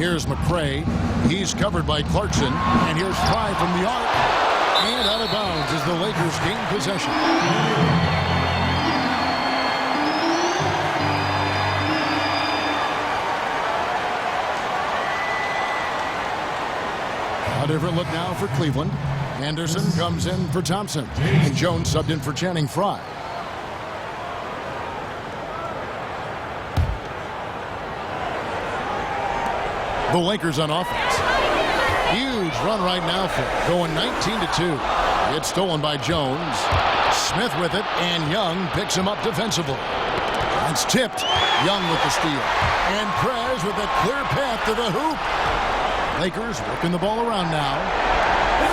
Here's McRae. He's covered by Clarkson. And here's Try from the arc. And out of bounds as the Lakers gain possession. A different look now for Cleveland. Anderson comes in for Thompson. And Jones subbed in for Channing Frye. The Lakers on offense. Huge run right now for going 19-2. It's stolen by Jones. Smith with it, and Young picks him up defensively. It's tipped. Young with the steal. And Prez with a clear path to the hoop. Lakers working the ball around now.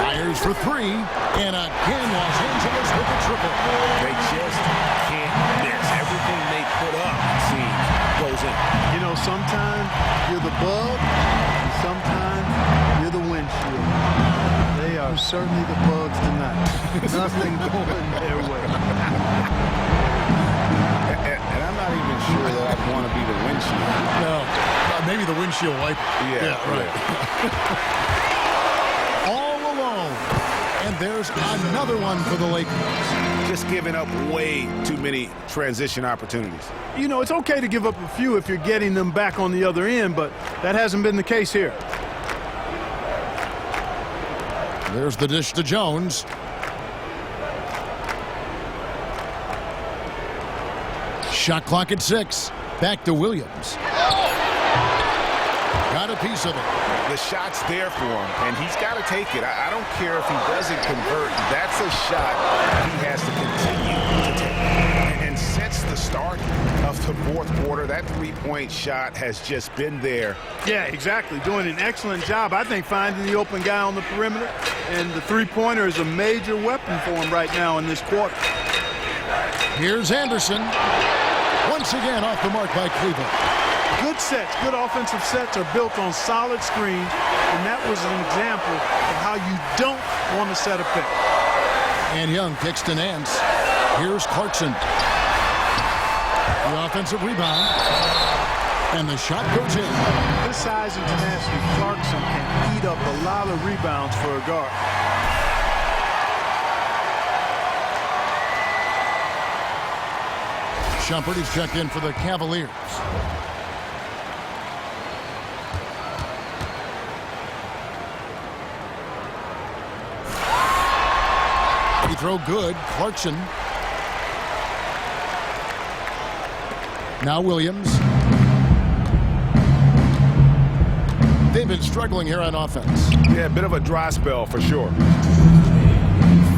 Fires for three. And again, Los Angeles with a triple. They just can't miss. Everything they put up, it seems, goes in. You know, sometimes you're the bug, and sometimes you're the windshield. They are certainly the bugs tonight. Nothing going their way. And I'm not even sure that I'd want to be the windshield. No, maybe the windshield wiper. Yeah, right. All alone. And there's another one for the Lakers. Just giving up way too many transition opportunities. You know, it's okay to give up a few if you're getting them back on the other end, but that hasn't been the case here. There's the dish to Jones. Shot clock at 6. Back to Williams. Got a piece of it. The shot's there for him, and he's got to take it. I don't care if he doesn't convert. That's a shot he has to continue to take. And since the start of the fourth quarter, that three-point shot has just been there. Yeah, exactly. Doing an excellent job, I think, finding the open guy on the perimeter. And the three-pointer is a major weapon for him right now in this quarter. Here's Anderson. Once again off the mark by Cleveland. Good sets, good offensive sets are built on solid screens, and that was an example of how you don't want to set a pick. And Young kicks to Nance. Here's Clarkson. The offensive rebound. And the shot goes in. This size and tenacity, Clarkson can eat up a lot of rebounds for a guard. Shumpert is checked in for the Cavaliers. He throw good. Clarkson. Now Williams. They've been struggling here on offense. Yeah, a bit of a dry spell for sure.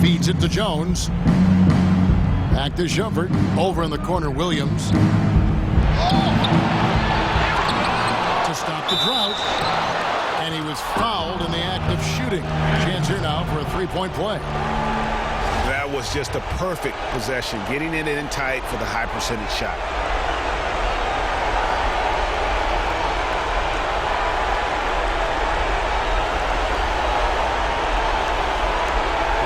Feeds it to Jones. Back to Shumpert. Over in the corner, Williams. To stop the drought. And he was fouled in the act of shooting. Chance here now for a three-point play. That was just a perfect possession, getting it in tight for the high percentage shot.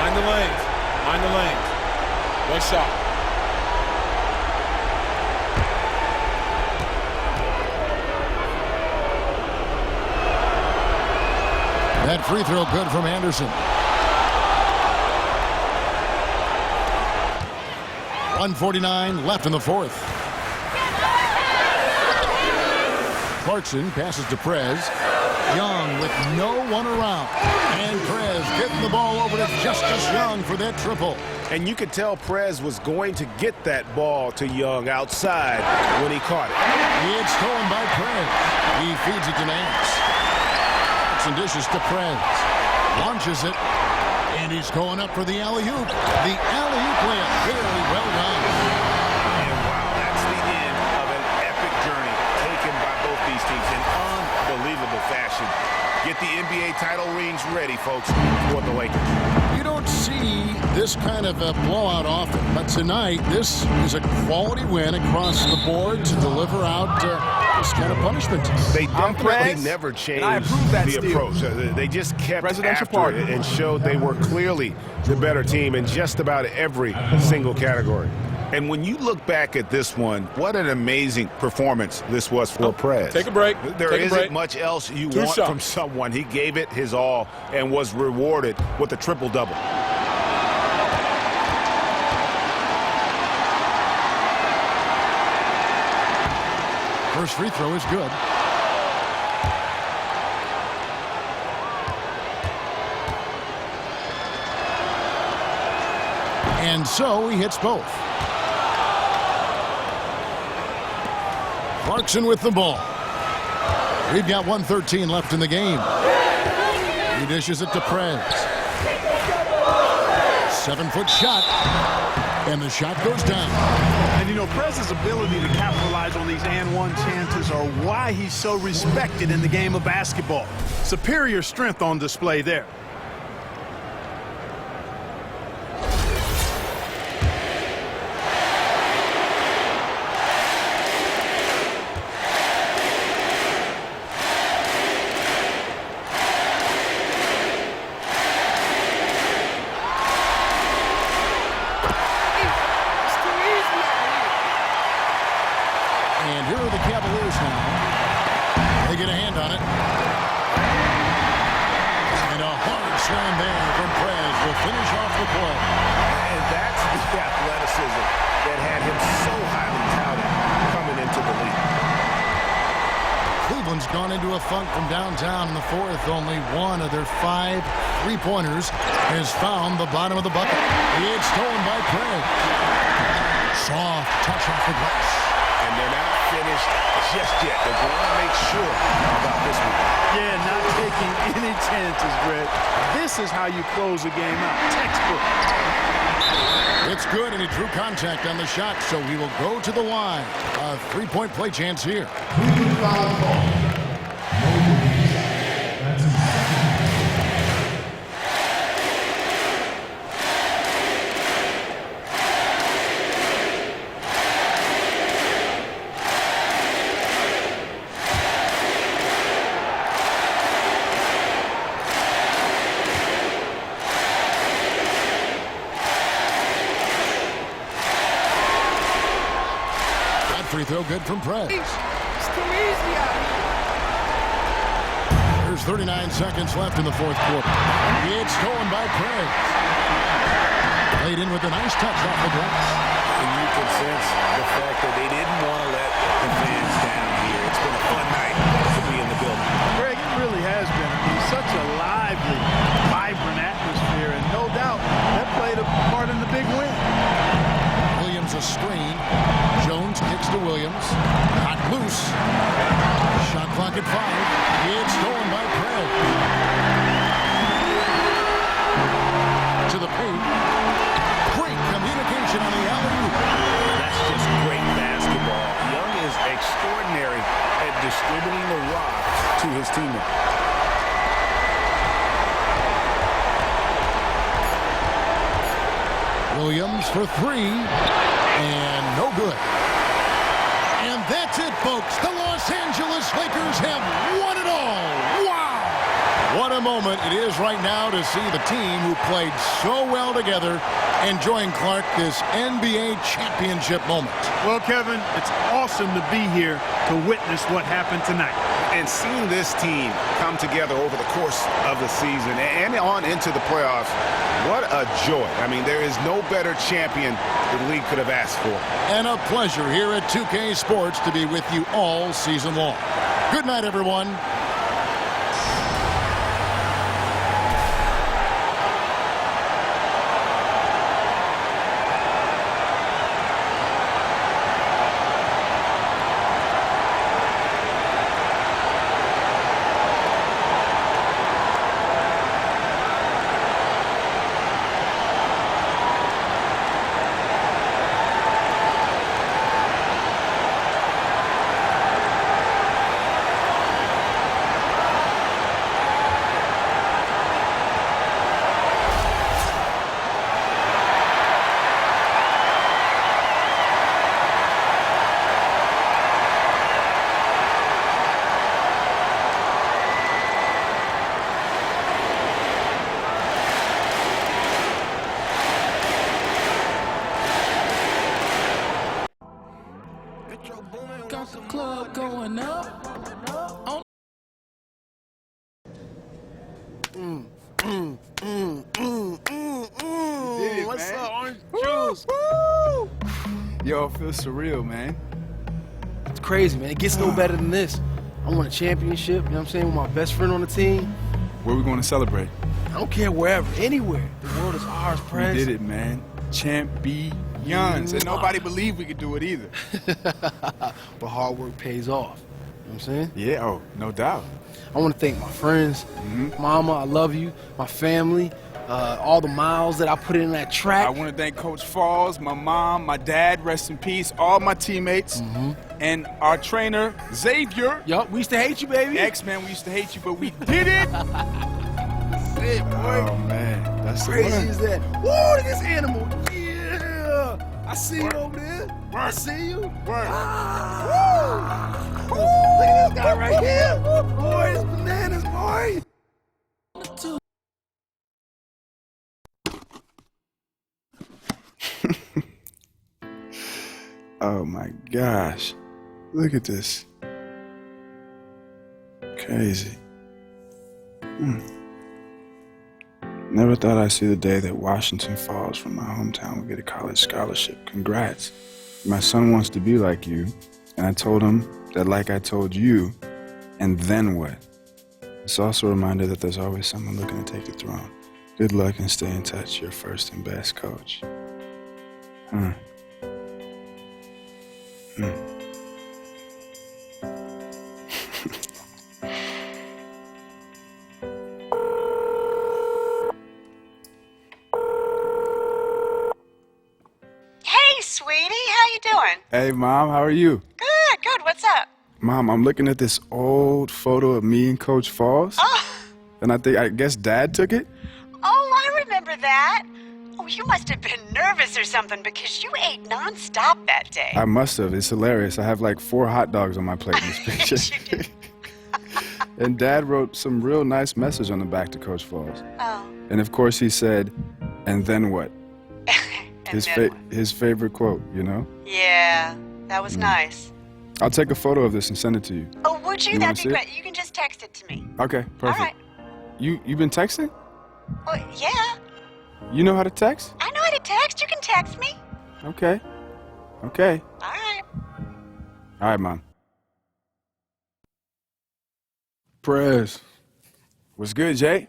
Mind the lanes. Mind the lanes. One shot. That free throw good from Anderson. 1:49 left in the fourth. Clarkson passes to Prez. Young with no one around. And Prez getting the ball over to Justice Young for that triple. And you could tell Prez was going to get that ball to Young outside when he caught it. It's stolen by Prez. He feeds it to Nance. And dishes to Prez. Launches it. And he's going up for the alley-oop. The alley-oop layup. Very well done. And wow, that's the end of an epic journey taken by both these teams in unbelievable fashion. Get the NBA title rings ready, folks, for the Lakers. You don't see this kind of a blowout often, but tonight this is a quality win across the board to deliver out this kind of punishment. They definitely never changed the approach. They just kept after it and showed they were clearly the better team in just about every single category. And when you look back at this one, what an amazing performance this was for Prez. Take a break. There Take a isn't break. much else you Two want shots. from someone. He gave it his all and was rewarded with a triple-double. First free throw is good. And so he hits both. Clarkson with the ball. We've got 1:13 left in the game. He dishes it to Prez. 7-foot shot. And the shot goes down. And, you know, Prez's ability to capitalize on these and-one chances are why he's so respected in the game of basketball. Superior strength on display there. And here are the Cavaliers now. They get a hand on it. And a hard slam there from Prez will finish off the play. And that's the athleticism that had him so highly touted coming into the league. Cleveland's gone into a funk from downtown in the fourth. Only one of their 5 3-pointers has found the bottom of the bucket. It's stolen by Prez. Soft touch off the glass. And they're not finished just yet. They're going to make sure about this one. Yeah, not taking any chances, Brett. This is how you close a game out. Textbook. It's good, and he drew contact on the shot, so he will go to the line. A 3-point play chance here. Free throw good from Prez. There's 39 seconds left in the fourth quarter. It's stolen by Prez. Laid in with a nice touch off the glass. And you can sense the fact that they didn't want to let the fans down here. It's been a fun night to be in the building. Greg, it really has been. I mean, such a lively, vibrant atmosphere, and no doubt that played a part in the big win. Williams a screen. Jones kicks to Williams. Not loose. Shot clock at 5. It's stolen by Prez. To the paint. Great communication on the alley-oop. That's just great basketball. Young is extraordinary at distributing the rock to his teammate. Williams for 3. And no good. And that's it, folks. The Los Angeles Lakers have won it all. Wow! What a moment it is right now to see the team who played so well together enjoying, Clark, this NBA championship moment. Well, Kevin, it's awesome to be here to witness what happened tonight. And seeing this team come together over the course of the season and on into the playoffs, what a joy. I mean, there is no better champion the league could have asked for. And a pleasure here at 2K Sports to be with you all season long. Good night, everyone. Yo, it feels surreal, man. It's crazy, man. It gets no better than this. I won a championship, you know what I'm saying, with my best friend on the team. Where we going to celebrate? I don't care, wherever, anywhere. The world is ours, Prez. We did it, man. Champions. And nobody believed we could do it either. But hard work pays off. You know what I'm saying? Yeah, oh, no doubt. I want to thank my friends. Mama, I love you. My family. All the miles that I put in that track. I want to thank Coach Falls, my mom, my dad, rest in peace, all my teammates, and our trainer, Xavier. Yup, we used to hate you, baby. X-Man, we used to hate you, but we did it. That's it, boy. Oh, man. That's Crazy as that. Whoa, look at this animal. Yeah. I see you over there. I see you. Ah. Woo. Look at this guy right here. Boy, it's bananas, boy. Oh my gosh. Look at this. Crazy. Never thought I'd see the day that Washington Falls from my hometown would get a college scholarship. Congrats. My son wants to be like you, and I told him that like I told you, and then what? It's also a reminder that there's always someone looking to take the throne. Good luck and stay in touch. Your first and best coach. Hey, sweetie, how you doing? Hey, Mom, how are you? Good, good. What's up? Mom, I'm looking at this old photo of me and Coach Falls. Oh, And I guess Dad took it? I remember that. Oh, you must have been nervous or something because you ate nonstop that day. I must have. It's hilarious. I have like 4 hot dogs on my plate in this picture. Yes, you did. And Dad wrote some real nice message on the back to Coach Falls. Oh. And of course he said, and then what? And then what? His favorite quote, you know? Yeah, that was nice. I'll take a photo of this and send it to you. Oh, would you? You wanna That'd see be it? great. You can just text it to me. Okay, perfect. All right. You been texting? Well, yeah. You know how to text? I know how to text. You can text me. Okay. Okay. All right. All right, Mom. Prez. What's good, Jay?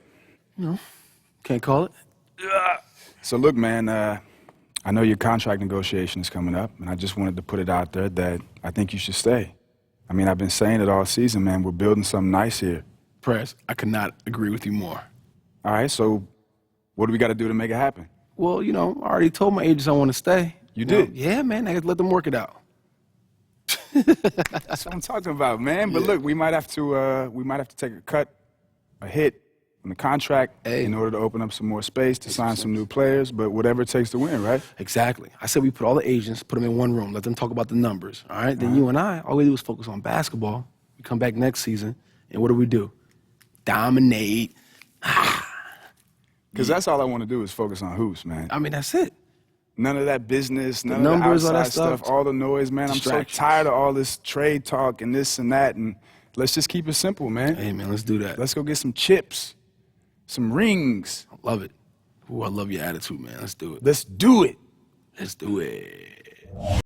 Can't call it. So look, man, I know your contract negotiation is coming up, and I just wanted to put it out there that I think you should stay. I mean, I've been saying it all season, man. We're building something nice here. Prez, I could not agree with you more. All right, so what do we got to do to make it happen? Well, I already told my agents I want to stay. You did? Yeah, man. I got to let them work it out. That's what I'm talking about, man. But look, we might have to take a hit on the contract in order to open up some more space to sign some new players. But whatever it takes to win, right? Exactly. I said we put all the agents, put them in one room, let them talk about the numbers. All right. Then you and I, all we do is focus on basketball. We come back next season, and what do? Dominate. Because that's all I want to do is focus on hoops, man. I mean, that's it. None of that business, none numbers, of the all outside that stuff. all the noise, man. I'm so tired of all this trade talk and this and that, and let's just keep it simple, man. Hey, man, let's do that. Let's go get some chips, some rings. I love it. Ooh, I love your attitude, man. Let's do it. Let's do it. Let's do it.